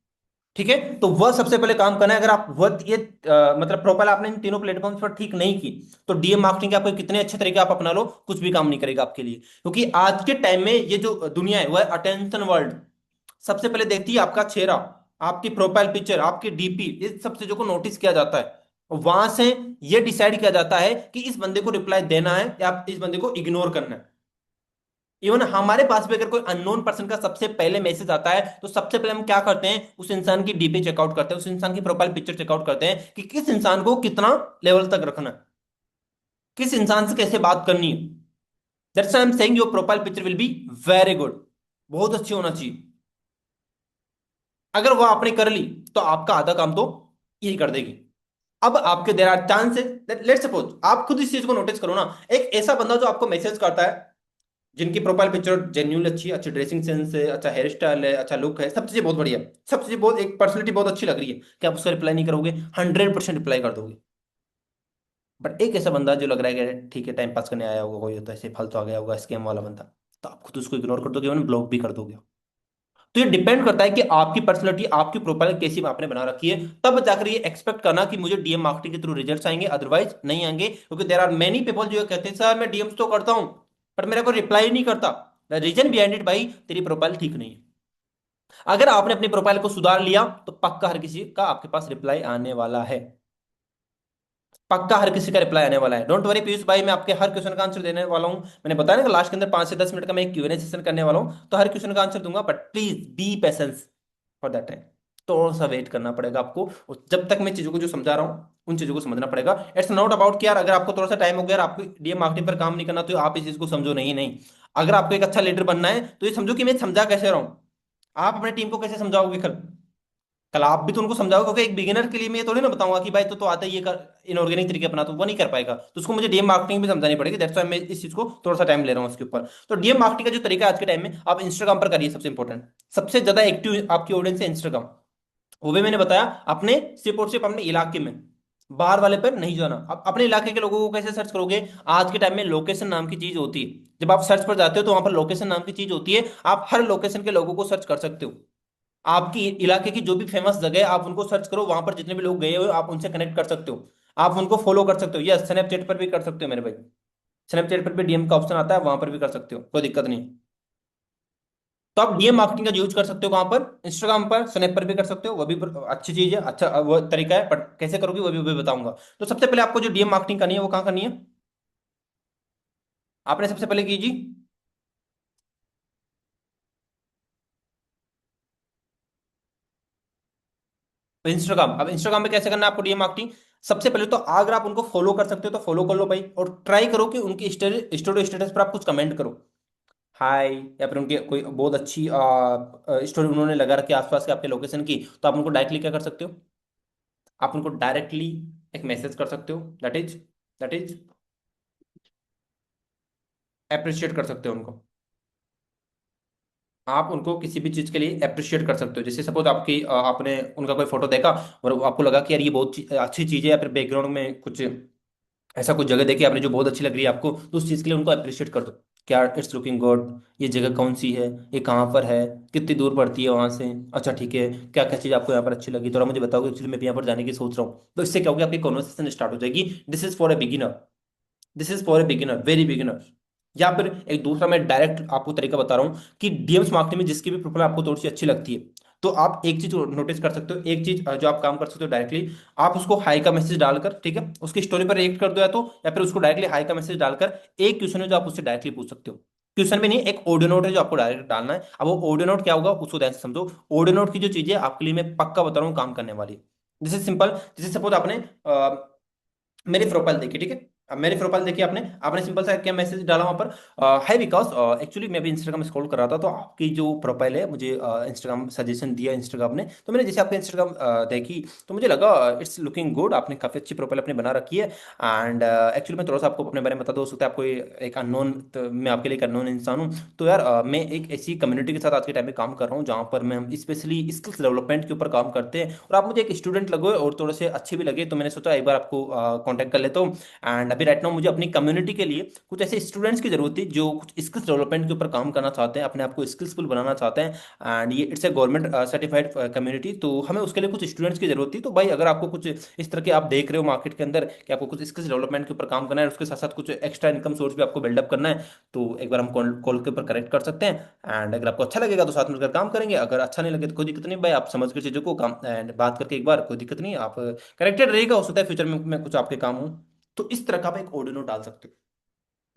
ठीक है, तो वह सबसे पहले काम करना है। अगर आप वह ये मतलब प्रोफाइल आपने इन तीनों प्लेटफॉर्म्स पर ठीक नहीं की, तो डीएम मार्केटिंग के आपको कितने अच्छे तरीके आप अपना लो, कुछ भी काम नहीं करेगा आपके लिए। क्योंकि आज के टाइम में ये जो दुनिया है वह अटेंशन वर्ल्ड। सबसे पहले देखती है आपका चेहरा, आपकी प्रोफाइल पिक्चर, आपकी डीपी, इस सब चीजों को नोटिस किया जाता है। वहां से ये डिसाइड किया जाता है कि इस बंदे को रिप्लाई देना है या इस बंदे को इग्नोर करना है। इवन हमारे पास भी अगर कोई अननोन पर्सन का सबसे पहले मैसेज आता है, तो सबसे पहले हम क्या करते हैं, उस इंसान की डीपी चेकआउट करते हैं, उस इंसान की प्रोफाइल पिक्चर चेकआउट करते हैं कि किस इंसान को कितना लेवल तक रखना है, किस इंसान से कैसे बात करनी है। That's why I am saying your profile picture will be very good, बहुत अच्छी होना चाहिए। अगर वो आपने कर ली, तो आपका आधा काम तो यही कर देगी। अब आपके there are chances, let suppose आप खुद इस चीज को नोटिस करो ना। एक ऐसा बंदा जो आपको मैसेज करता है, जिनकी प्रोफाइल पिक्चर जेन्यून अच्छी है, अच्छी ड्रेसिंग सेंस है, अच्छा हेयर स्टाइल है, अच्छा लुक है, सब चीजें बहुत बढ़िया है, सब चीजें बहुत, एक पर्सनैलिटी बहुत अच्छी लग रही है, क्या आप उसका रिप्लाई नहीं करोगे? 100% रिप्लाई कर दोगे। बट एक ऐसा बंदा जो लग रहा है कि अरे ठीक है टाइम पास करने आया होगा, कोई होता है ऐसे फालतू आ गया होगा, स्कैम वाला बंदा, तो आप खुद उसको इग्नोर कर दोगे, ब्लॉक भी कर दोगे। तो ये डिपेंड करता है कि आपकी पर्सनैलिटी, आपकी प्रोफाइल कैसी आपने बना रखी है। तब जाकर ये एक्सपेक्ट करना कि मुझे डीएम मार्केटिंग के थ्रू रिजल्ट्स आएंगे, अदरवाइज नहीं आएंगे। क्योंकि देर आर मेनी पीपल जो कहते हैं सर मैं डीएम्स तो करता हूं, पर मेरा कोई रिप्लाई नहीं करता। द रीजन बिहाइंड इट भाई, तेरी प्रोफाइल ठीक नहीं है। अगर आपने अपनी प्रोफाइल को सुधार लिया, तो पक्का हर किसी का आपके पास रिप्लाई आने वाला है। पक्का हर किसी का रिप्लाई आने वाला है। डोंट वरी पीयूष भाई, मैं आपके हर क्वेश्चन का आंसर देने वाला हूं। मैंने बताया ना कि लास्ट के अंदर 5 से 10 मिनट का मैं एक क्यूएनए सेशन करने वाला हूं, तो हर क्वेश्चन का आंसर दूंगा। But please be patience for that time. थोड़ा सा वेट करना पड़ेगा आपको, और जब तक मैं चीजों को जो समझा रहा हूँ उन चीजों को समझना पड़ेगा। इट्स नॉट अबाउट कि यार अगर आपको थोड़ा सा टाइम हो गया और आपको डीएम मार्केटिंग पर काम नहीं करना, तो आप इस चीज को समझो, नहीं नहीं। अगर आपको एक अच्छा लीडर बनना है, तो ये समझो कि मैं समझा कैसे रहा हूँ। आप अपनी टीम को कैसे समझाओगे कल? कल आप भी तो उनको समझाओ। क्योंकि एक बिगिनर के लिए मैं ये थोड़ी ना बताऊंगा कि भाई तो आता ही ये कर, इनऑर्गेनिक तरीके अपना, तो वो नहीं कर पाएगा। तो उसको मुझे डीएम मार्केटिंग भी समझानी पड़ेगी। दैट्स व्हाई मैं इस चीज को थोड़ा सा टाइम ले रहा हूँ उसके ऊपर। तो डीएम मार्केटिंग का जो तरीका है आज के टाइम में, आप इंस्टाग्राम पर करिए। सबसे इंपॉर्टेंट, सबसे ज्यादा एक्टिव आपकी ऑडियंस है इंस्टाग्राम। वो भी मैंने बताया, अपने सिर्फ और सिर्फ अपने इलाके में, बाहर वाले पर नहीं जाना। अब अपने इलाके के लोगों को कैसे सर्च करोगे? आज के टाइम में लोकेशन नाम की चीज होती है। जब आप सर्च पर जाते हो तो वहां पर लोकेशन नाम की चीज होती है। आप हर लोकेशन के लोगों को सर्च कर सकते हो। आपकी इलाके की जो भी फेमस जगह है आप उनको सर्च करो, वहां पर जितने भी लोग गए हुए आप उनसे कनेक्ट कर सकते हो। आप उनको फॉलो कर सकते हो। यस, स्नैपचैट पर भी कर सकते हो मेरे भाई। स्नैपचैट पर भी डीएम का ऑप्शन आता है, वहां पर भी कर सकते हो, कोई दिक्कत नहीं। तो आप डीएम मार्केटिंग का यूज कर सकते हो कहां पर? इंस्टाग्राम पर, स्नैप पर भी कर सकते हो, वो भी अच्छी चीज है, अच्छा वो तरीका है। बट कैसे करोगे वो भी बताऊंगा। तो सबसे पहले आपको जो डीएम मार्केटिंग करनी है वो कहाँ करनी है? आपने सबसे पहले कीजिए इंस्टाग्राम। अब इंस्टाग्राम पे कैसे करना है आपको डीएम मार्केटिंग? सबसे पहले तो अगर आप उनको फॉलो कर सकते हो तो फॉलो कर लो भाई, और ट्राई करो कि उनकी स्टोरी स्टोरी स्टेटस पर आप कुछ कमेंट करो, हाय, या फिर उनकी कोई बहुत अच्छी स्टोरी उन्होंने लगा रखी है आसपास के आपके लोकेशन की, तो आप उनको डायरेक्टली क्या कर सकते हो? आप उनको डायरेक्टली एक मैसेज कर सकते हो। दैट इज अप्रिशिएट कर सकते हो उनको। आप उनको किसी भी चीज के लिए अप्रिशिएट कर सकते हो। जैसे सपोज आपकी आपने उनका कोई फोटो देखा और वो आपको लगा कि यार ये बहुत अच्छी चीज है, या फिर बैकग्राउंड में कुछ ऐसा कुछ जगह देखी आपने जो बहुत अच्छी लग रही है आपको, तो उस चीज के लिए उनको अप्रिशिएट कर दो। क्या इट्स लुकिंग गुड, ये जगह कौन सी है, ये कहाँ पर है, कितनी दूर पड़ती है वहां से, अच्छा ठीक है, क्या क्या चीज़ आपको यहाँ पर अच्छी लगी, थोड़ा मुझे बताओगे, एक्चुअली मैं भी यहाँ पर जाने की सोच रहा हूँ। तो इससे क्या होगा, आपकी कॉन्वर्सेशन स्टार्ट हो जाएगी। This is for a beginner, this is for a beginner, very beginner. या फिर एक दूसरा मैं डायरेक्ट आपको तरीका बता रहा हूँ कि डीएम्स मार्केटिंग में जिसकी भी प्रोफाइल आपको थोड़ी सी अच्छी लगती है, तो आप एक चीज नोटिस कर सकते हो, एक चीज जो आप काम कर सकते हो डायरेक्टली, आप उसको हाई का मैसेज डालकर, ठीक है, उसकी स्टोरी पर रिएक्ट कर दो, या फिर उसको डायरेक्टली हाई का मैसेज डालकर एक क्वेश्चन है जो आप उससे डायरेक्टली पूछ सकते हो। क्वेश्चन भी नहीं, एक ऑडियो नोट है जो आपको डायरेक्ट डालना है। अब वो ऑडियो नोट क्या होगा उसको ध्यान से समझो। ऑडियो नोट की जो चीजें आपके लिए मैं पक्का बता रहा हूँ काम करने वाली। जैसे सिंपल, जैसे सपोज आपने मेरी प्रोफाइल देखी, ठीक है, अब मेरी प्रोफाइल देखी आपने, आपने सिंपल सा क्या मैसेज डाला वहां पर, हाय विकास, एक्चुअली मैं भी इंस्टाग्राम स्क्रॉल कर रहा था, तो आपकी जो प्रोफाइल है मुझे इंस्टाग्राम सजेशन दिया इंस्टाग्राम ने, तो मैंने जैसे आपका इंस्टाग्राम देखी, तो मुझे लगा इट्स लुकिंग गुड, आपने काफी अच्छी प्रोफाइल अपनी बना रखी है। एंड एक्चुअली मैं थोड़ा सा आपको अपने बारे में बता दूं, हो सकता है आपको एक अननोन, तो मैं आपके लिए एक अननोन इंसान हूँ। तो यार मैं एक ऐसी कम्युनिटी के साथ आज के टाइम में काम कर रहा हूँ जहाँ पर मैं स्पेशली स्किल्स डेवलपमेंट के ऊपर काम करते हैं, और आप मुझे एक स्टूडेंट लगे और थोड़े से अच्छे भी लगे, तो मैंने सोचा एक बार आपको कांटेक्ट कर लेता हूँ। एंड अभी राइट नाउ मुझे अपनी कम्युनिटी के लिए कुछ ऐसे स्टूडेंट्स की जरूरत थी जो कुछ स्किल्स डेवलपमेंट के ऊपर काम करना चाहते हैं, अपने आप को स्किल्सफुल बनाना चाहते हैं। एंड ये it's a government certified community, तो हमें उसके लिए कुछ स्टूडेंट्स की जरूरत थी। तो भाई अगर आपको कुछ इस तरह के आप देख रहे हो मार्केट के अंदर कि आपको कुछ स्किल्स डेवलपमेंट के ऊपर काम करना है, उसके साथ साथ कुछ एक्स्ट्रा इनकम सोर्स भी आपको बिल्डअप करना है, तो एक बार हम कॉल कॉल के ऊपर कनेक्ट कर सकते हैं। एंड अगर आपको अच्छा लगेगा तो साथ मिलकर काम करेंगे, अगर अच्छा नहीं लगे तो कोई दिक्कत नहीं भाई, आप समझ कर चीजों को काम एंड बात करके एक बार, कोई दिक्कत नहीं, आप कनेक्टेड रहेगा, हो सकता है फ्यूचर में मैं कुछ आपके काम हूँ। तो इस तरह का आप एक ऑडियो नोट डाल सकते हो।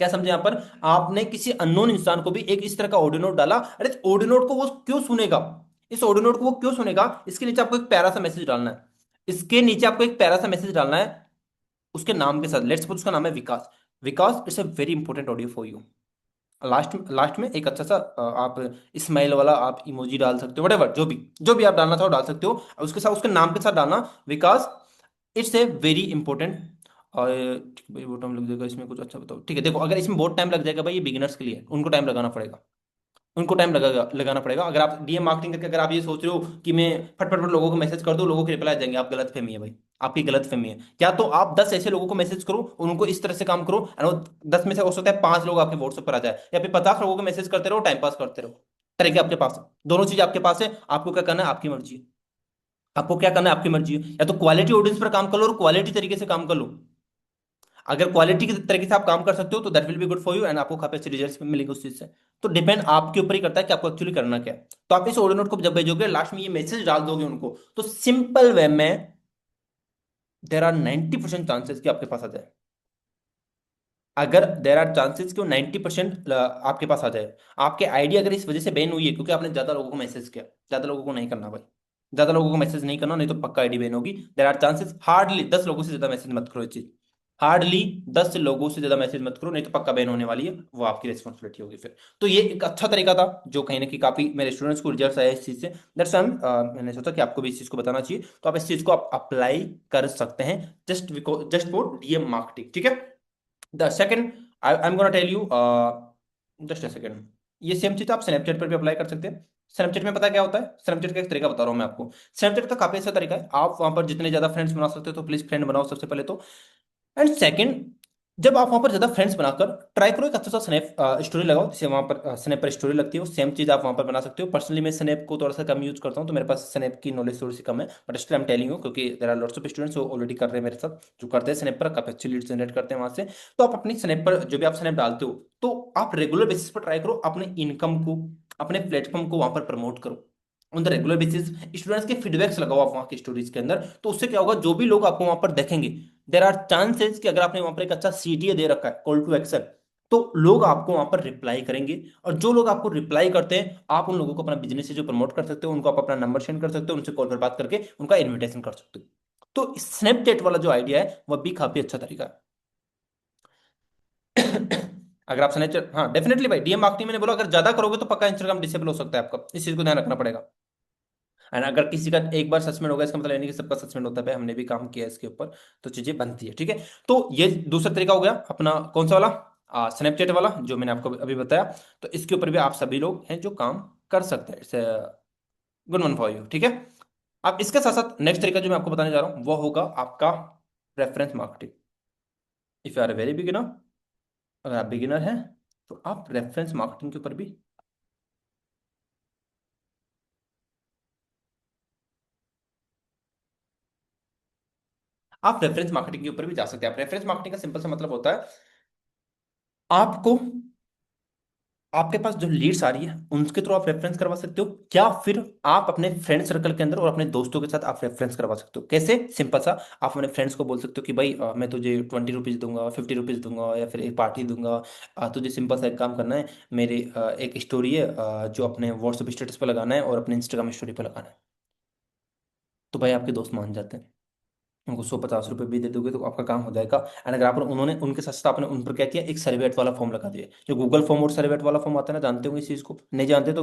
क्या समझे यहाँ पर, आपने किसी अननोन इंसान को भी एक इस तरह का ऑडियो नोट डाला, अरे इस ऑडियो नोट को वो क्यों सुनेगा, इस ऑडियो नोट को वो क्यों सुनेगा, इसके नीचे आपको एक प्यारा सा मैसेज डालना है, इसके नीचे आपको एक प्यारा सा मैसेज डालना है उसके नाम के साथ। लेट्स सपोज उसका नाम है Vikas. Vikas it's a very important audio for you. Last last में एक अच्छा सा आप स्माइल वाला आप इमोजी डाल सकते हो, वटेवर जो भी आप डालना चाहो डाल सकते हो, और उसके साथ उसके नाम के साथ डालना विकास, इट्स ए वेरी इंपॉर्टेंट। और ठीक है भाई, बहुत टाइम लग जाएगा इसमें, कुछ अच्छा बताओ, ठीक है, देखो अगर इसमें बहुत टाइम लग जाएगा भाई, ये बिगिनर्स के लिए है, उनको टाइम लगाना पड़ेगा, उनको टाइम लगाना पड़ेगा। अगर आप डीएम मार्केटिंग करके अगर आप ये सोच रहे हो कि मैं फट फट फट लोगों को मैसेज कर दूं, लोगों के रिप्लाई आ जाएंगे, आप गलत फहमी है भाई, आपकी गलत फहमी है। क्या तो आप 10 ऐसे लोगों को मैसेज करो, उनको इस तरह से काम करो, और वो 10 में से हो सकता है 5 लोग आपके व्हाट्सएप पर आ जाए, या फिर 50 लोगों को मैसेज करते रहो, टाइम पास करते रहो। तरीके आपके पास है, दोनों चीज आपके पास है, आपको क्या करना है आपकी मर्जी है, आपको क्या करना है आपकी मर्जी है, या तो क्वालिटी ऑडियंस पर काम कर लो और क्वालिटी तरीके से काम कर लो। अगर क्वालिटी के तरीके से आप काम कर सकते हो तो that will be good for you, and आपको काफी अच्छे रिजल्ट्स मिलेंगे उस चीज से। तो डिपेंड आपके ऊपर ही करता है कि आपको एक्चुअली करना क्या है। तो आप इस ऑडियो नोट को जब भेजोगे, लास्ट में ये मैसेज डाल दोगे उनको, तो सिंपल वे में देर आर 90% चांसेस कि आपके पास आ जाए। अगर देर आर चांसेस कि वो 90% आपके पास आ जाए। आपके आईडी अगर इस वजह से बैन हुई है क्योंकि आपने ज्यादा लोगों को मैसेज किया, ज्यादा लोगों को नहीं करना भाई, ज्यादा लोगों को मैसेज नहीं करना, नहीं तो पक्का आईडी बैन होगी। देर आर चांसेस, हार्डली 10 लोगों से ज्यादा मैसेज मत करो ये चीज, हार्डली 10 लोगों से ज्यादा मैसेज मत करो, नहीं तो पक्का बैन होने वाली है, वो आपकी रिस्पॉन्सिबिलिटी होगी फिर। तो ये एक अच्छा तरीका था जो कहीं ना कहीं काफी मेरे स्टूडेंट्स को रिजल्ट आया इस चीज से, दैट्स मैंने सोचा कि आपको भी इस चीज को बताना चाहिए, तो आप इस चीज को आप अप्लाई कर सकते हैं, जस्ट फॉर डीएम मार्केटिंग, ठीक है। The second, I am gonna tell you, just a second, ये सेम चीज आप स्नैपचैट पर भी अप्लाई कर सकते हैं। स्नैपचैट में पता क्या होता है, स्नैपचैट का एक तरीका बता रहा हूँ मैं आपको। स्नैपचैट का काफी अच्छा तरीका है, आप वहां पर जितने ज्यादा फ्रेंड्स बना सकते हो तो प्लीज फ्रेंड बनाओ सबसे पहले तो। एंड सेकंड, जब आप वहां पर ज्यादा फ्रेंड्स बनाकर ट्राई करो, एक अच्छा सा स्नैप स्टोरी लगाओ, जैसे वहां पर स्नैप पर स्टोरी लगती है, वो सेम चीज आप वहां पर बना सकते हो। पर्सनली मैं स्नैप को थोड़ा सा कम यूज करता हूँ, तो मेरे पास स्नैप की नॉलेज थोड़ी सी कम है, but still I am telling you, क्योंकि there are lots of students जो ऑलरेडी कर रहे हैं मेरे साथ, जो करते हैं स्नैप पर काफी अच्छी लीड जनरेट करते हैं वहां से। तो आप अपनी स्नैप पर जो भी आप स्नैप डालते हो, तो आप रेगुलर बेसिस पर ट्राई करो अपने इनकम को, अपने प्लेटफॉर्म को वहां पर प्रमोट करो on the regular basis. Students के फीडबैक्स लगाओ आप वहाँ की स्टोरीज के अंदर, तो उससे क्या होगा, जो भी लोग आपको वहां पर देखेंगे, देर आर चांसेस कि अगर आपने वहां पर एक अच्छा सीटीए दे रखा है, कॉल टू एक्शन, तो लोग आपको वहां पर रिप्लाई करेंगे, और जो लोग आपको रिप्लाई करते हैं, आप उन लोगों को अपना बिजनेस से जो प्रमोट कर सकते हो, उनको आप अपना नंबर सेंड कर सकते हो, उनसे कॉल पर बात करके उनका इन्विटेशन कर सकते हो। तो स्नैपचैट वाला जो आइडिया है वह भी काफी अच्छा तरीका है। अगर आप स्नैपचैट, हाँ डेफिनेटली भाई, डीएम मार्केटिंग मैंने बोला अगर ज्यादा करोगे तो पक्का इंस्टाग्राम डिसेबल हो सकता है आपका, इस चीज को ध्यान रखना पड़ेगा। एंड अगर किसी का एक बार सस्पेंड होगा इसका मतलब ये नहीं कि सबका सस्पेंड होता है भाई, हमने भी काम किया है इसके ऊपर, तो चीजें बनती है, ठीक है। तो ये दूसरा तरीका हो गया अपना, कौन सा वाला, स्नैपचैट वाला जो मैंने आपको अभी बताया। तो इसके ऊपर भी आप सभी लोग हैं जो काम कर सकते हैं, it's good one for you, ठीक है। अब इसके साथ साथ नेक्स्ट तरीका जो मैं आपको बताने जा रहा हूँ वो होगा आपका reference marketing. If you are a very beginner, अगर आप बिगिनर हैं, तो आप रेफरेंस मार्केटिंग के ऊपर भी, आप रेफरेंस मार्केटिंग के ऊपर भी जा सकते हैं। आप रेफरेंस मार्केटिंग का सिंपल सा मतलब होता है, आपको, आपके पास जो लीड्स आ रही है उनके थ्रू आप रेफरेंस करवा सकते हो, या फिर आप अपने फ्रेंड सर्कल के अंदर और अपने दोस्तों के साथ आप रेफरेंस करवा सकते हो। कैसे? सिंपल सा, आप अपने फ्रेंड्स को बोल सकते हो कि भाई मैं तुझे 20 रुपीज़ दूंगा, 50 रुपीज़ दूंगा, या फिर एक पार्टी दूंगा। तुझे सिंपल सा एक काम करना है, मेरे एक स्टोरी है जो अपने व्हाट्सएप स्टेटस पर लगाना है और अपने इंस्टाग्राम स्टोरी पर लगाना है। तो भाई आपके दोस्त मान जाते हैं, उनको 150 रुपये भी दे दोगे तो आपका काम हो जाएगा। एंड अगर आप उन्होंने उनके साथ साथ आपने उन पर क्या किया, एक सर्वेट वाला फॉर्म लगा दिया, जो गूगल फॉर्म और सर्वेट वाला फॉर्म आता है ना, जानते होंगे इस चीज़ को, नहीं जानते तो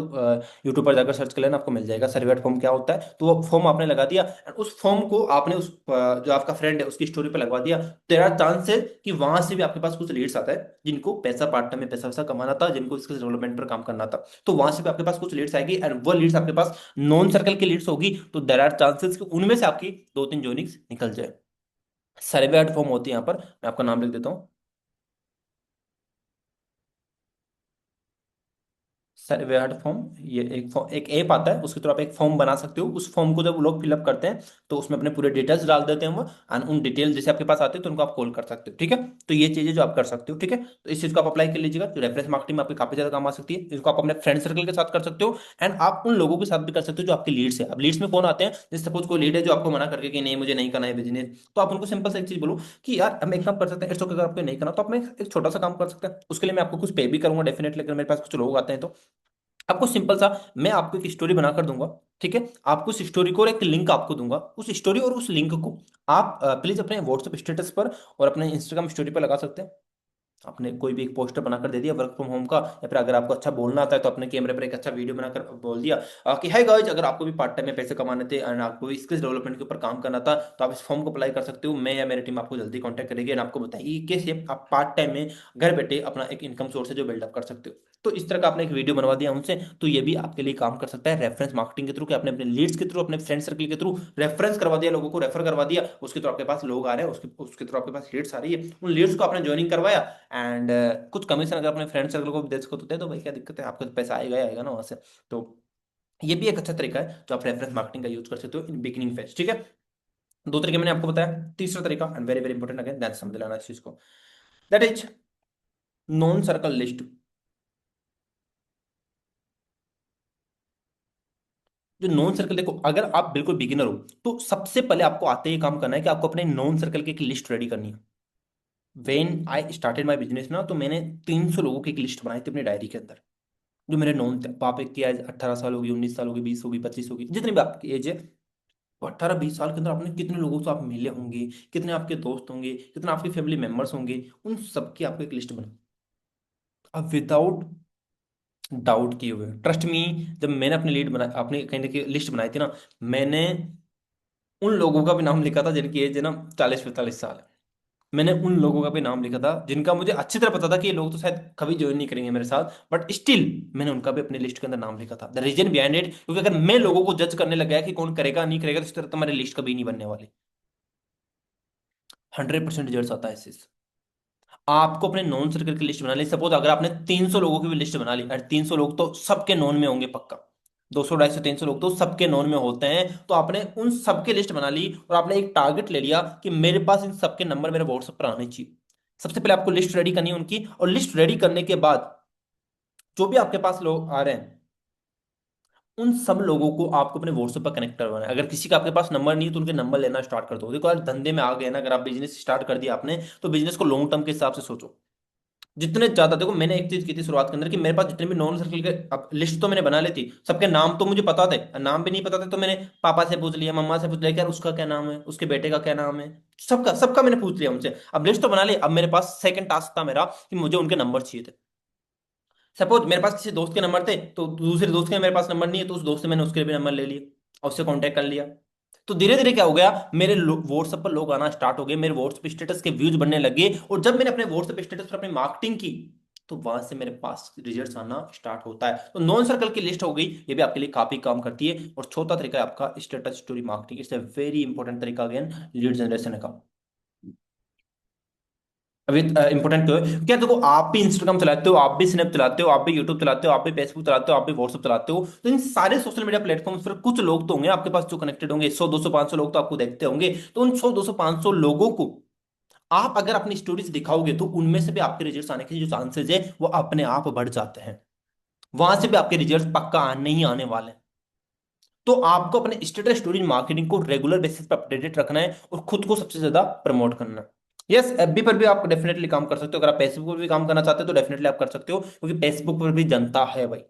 यूट्यूब पर जाकर सर्च कर लेना, आपको मिल जाएगा सर्वेट फॉर्म क्या होता है। तो वो फॉर्म आपने लगा दिया, एंड उस फॉर्म को आपने उस जो आपका फ्रेंड है उसकी स्टोरी पर लगवा दिया। तेरा चांस है कि वहां से भी आपके पास कुछ लीड्स आता है, जिनको पैसा पार्ट टाइम में पैसा वैसा कमाना था, जिनको इसके डेवलपमेंट पर काम करना था, तो वहां से भी आपके पास कुछ लीड्स आएगी, एंड वो लीड्स आपके पास नॉन सर्कल की लीड्स होगी, तो देर आर चांसेस कि उनमें से आपकी दो तीन जॉइनिंग्स निकल जाए। सर्वे फॉर्म होती है यहाँ पर, मैं आपका नाम लिख देता हूँ। सर्वे फॉर्म, ये एक फॉर्म, एक ऐप आता है, उसके थ्रू आप एक फॉर्म बना सकते हो। उस फॉर्म को जब लोग फिलअप करते हैं तो उसमें अपने पूरे डिटेल्स डाल देते हैं वो, एंड उन डिटेल जैसे आपके पास आते हैं तो उनको आप कॉल कर सकते हो। ठीक है, तो ये चीजें जो आप कर सकते हो, ठीक है, तो इस चीज को आप अप्लाई कर लीजिएगा, जो रेफरेंस मार्केटिंग में आपके काफी ज्यादा काम आ सकती है। इसको आप अपने फ्रेंड सर्कल के साथ कर सकते हो, एंड आप उन लोगों के साथ भी कर सकते हो जो आपके लीड्स है। अब लीड्स में कौन आते हैं, जैसे सपोज कोई लीड है जो आपको मना करके कि नहीं मुझे नहीं करना है बिजनेस, तो आप उनको सिंपल सा एक चीज बोलो कि यार हम एक काम कर सकते हैं, इट्स ओके, अगर आपको नहीं करना तो आप एक छोटा सा काम कर सकते हैं, उसके लिए मैं आपको कुछ पे भी करूंगा डेफिनेटली, अगर मेरे पास कुछ लोग आते हैं तो। आपको सिंपल सा, मैं आपको एक स्टोरी बनाकर दूंगा, ठीक है, आपको उस स्टोरी को और एक लिंक आपको दूंगा, उस स्टोरी और उस लिंक को आप प्लीज अपने व्हाट्सएप स्टेटस पर और अपने इंस्टाग्राम स्टोरी पर लगा सकते हैं। आपने कोई भी एक पोस्टर बनाकर दे दिया वर्क फ्रॉम होम का, या फिर अगर आपको अच्छा बोलना आता है तो अपने कैमरे पर एक अच्छा वीडियो बनाकर बोल दिया कि हाय गाइस, अगर आपको भी पार्ट टाइम में पैसे कमाने थे एंड आपको भी स्किल्स डेवलपमेंट के ऊपर काम करना था, तो आप इस फॉर्म को अप्लाई कर सकते हो। मैं या मेरी टीम आपको जल्दी कॉन्टैक्ट करेगी और आपको बताएगी कि कैसे आप पार्ट टाइम में घर बैठे अपना एक इनकम सोर्स है जो बिल्डअप कर सकते हो। तो इस तरह का आपने एक वीडियो बनवा दिया उनसे, तो ये भी आपके लिए काम कर सकता है रेफरेंस मार्केटिंग के थ्रू, कि आपने अपने लीड्स के थ्रू, अपने फ्रेंड सर्कल के थ्रू रेफरेंस करवा दिया, लोगों को रेफर करवा दिया, उसके थ्रू आपके पास लोग आ रहे हैं, उसके उसके थ्रू आपके पास लीड्स आ रही है, उन लीड्स को आपने ज्वाइनिंग करवाया, एंड कुछ कमीशन अगर अपने फ्रेंड सर्कल को भी दे सको तो दे दो भाई, क्या दिक्कत है, आपका तो पैसा आएगा ही आएगा ना वहां से। तो ये भी एक अच्छा तरीका है जो आप रेफरेंस मार्केटिंग का यूज कर सकते हो इन बिगिनिंग फेज। ठीक है, दो तरीके मैंने आपको बताया, तीसरा तरीका and very very important, again ध्यान से समझ लेना इस चीज को, that is non circle list. जो नॉन सर्कल, देखो अगर आप बिल्कुल बिगिनर हो तो सबसे पहले आपको आते ही काम करना है कि आपको अपने नॉन सर्कल की एक लिस्ट रेडी करनी है। When I started my business ना, तो मैंने 300 लोगों की एक लिस्ट बनाई थी अपनी डायरी के अंदर, जो मेरे नॉन थे। पापा की एज 18 साल होगी, 19 साल होगी, 20 होगी, 25 होगी, जितनी भी आपकी एज है, तो 18-20 साल के अंदर आपने कितने लोगों से आप मिले होंगे, कितने आपके दोस्त होंगे, कितने आपके फैमिली मेंबर्स होंगे, उन सबकी आपको एक लिस्ट बना, अब विदाउट डाउट किए हुए, ट्रस्ट मी, जब मैंने अपनी लीड बना, अपनी कहीं ना कहीं लिस्ट बनाई थी ना, मैंने उन लोगों का भी नाम लिखा था जिनकी एज है ना 40-45 साल है। मैंने उन लोगों का भी नाम लिखा था जिनका मुझे अच्छी तरह पता था कि ये लोग तो शायद कभी ज्वाइन नहीं करेंगे मेरे साथ, बट स्टिल मैंने उनका भी अपनी लिस्ट के अंदर नाम लिखा था। द रीजन बिहाइंड इट, क्योंकि अगर मैं लोगों को जज करने लग गया कि कौन करेगा नहीं करेगा, तो इस तरह तुम्हारी लिस्ट कभी नहीं बनने वाली। 100% रिजल्ट आता है इससे। आपको अपने नॉन सर्कल की लिस्ट बना ली, सपोज अगर आपने 300 लोगों की भी लिस्ट बना ली, और 300 लोग तो सबके नॉन में होंगे पक्का, 200, 250, 300 लोग तो सबके नॉन में होते हैं, तो आपने उन सबके लिस्ट बना ली और आपने एक टारगेट ले लिया कि मेरे पास इन सबके नंबर मेरे व्हाट्सएप पर आने चाहिए। सबसे पहले आपको लिस्ट रेडी करनी है उनकी, और लिस्ट रेडी करने के बाद जो भी आपके पास लोग आ रहे हैं, उन सब लोगों को आपको अपने व्हाट्सएप पर कनेक्ट करवाना है। अगर किसी का आपके पास नंबर नहीं है तो उनके नंबर लेना स्टार्ट कर दो। देखो यार, धंधे में आ गए ना, अगर आप बिजनेस स्टार्ट कर दिया आपने, तो बिजनेस को लॉन्ग टर्म के हिसाब से सोचो। जितने ज्यादा, देखो मैंने एक चीज की थी शुरुआत के अंदर कि मेरे पास जितने भी नॉन सर्कल के, अब लिस्ट तो मैंने बना ली थी, सबके नाम तो मुझे पता थे, नाम भी नहीं पता थे तो मैंने पापा से पूछ लिया, मम्मा से पूछ लिया कि यार उसका क्या नाम है, उसके बेटे का क्या नाम है, सबका सबका मैंने पूछ लिया उनसे। अब लिस्ट तो बना ली, अब मेरे पास सेकंड टास्क था मेरा कि मुझे उनके नंबर चाहिए थे। सपोज मेरे पास किसी दोस्त के नंबर थे, तो दूसरे दोस्त के मेरे पास नंबर नहीं है, तो उस दोस्त से मैंने उसके भी नंबर ले लिए और उससे कांटेक्ट कर लिया। तो धीरे धीरे क्या हो गया, मेरे व्हाट्सएप पर लोग आना स्टार्ट हो गए, मेरे व्हाट्सएप स्टेटस के व्यूज बनने लगे, और जब मैंने अपने व्हाट्सएप स्टेटस पर अपनी मार्केटिंग की, तो वहां से मेरे पास रिजल्ट्स आना स्टार्ट होता है। तो नॉन सर्कल की लिस्ट हो गई, ये भी आपके लिए काफी काम करती है। और चौथा तरीका है आपका status story marketing, it's a very important तरीका अगेन लीड जनरेशन का। अभी इंपॉर्टेंट क्यों है? क्या देखो, आप भी इंस्टाग्राम चलाते हो, आप भी स्नैप चलाते हो, आप भी यूट्यूब चलाते हो, आप भी फेसबुक चलाते हो, आप भी व्हाट्सएप चलाते हो, तो इन सारे सोशल मीडिया प्लेटफॉर्म्स पर कुछ लोग तो होंगे आपके पास जो कनेक्टेड होंगे, 100 200 500 लोग तो आपको देखते होंगे। तो उन 100 200 500 लोगों को आप अगर अपनी स्टोरीज दिखाओगे तो उनमें से भी आपके रिजल्ट्स आने के जो चांसेस है वो अपने आप बढ़ जाते हैं। वहां से भी आपके रिजल्ट्स पक्का नहीं आने वाले हैं। तो आपको अपने स्टेटस स्टोरी मार्केटिंग को रेगुलर बेसिस पर अपडेटेड रखना है और खुद को सबसे ज्यादा प्रमोट करना है। यस, एफबी पर भी आप डेफिनेटली काम कर सकते हो। अगर आप फेसबुक पर भी काम करना चाहते हो तो डेफिनेटली आप कर सकते हो, क्योंकि फेसबुक पर भी जनता है भाई।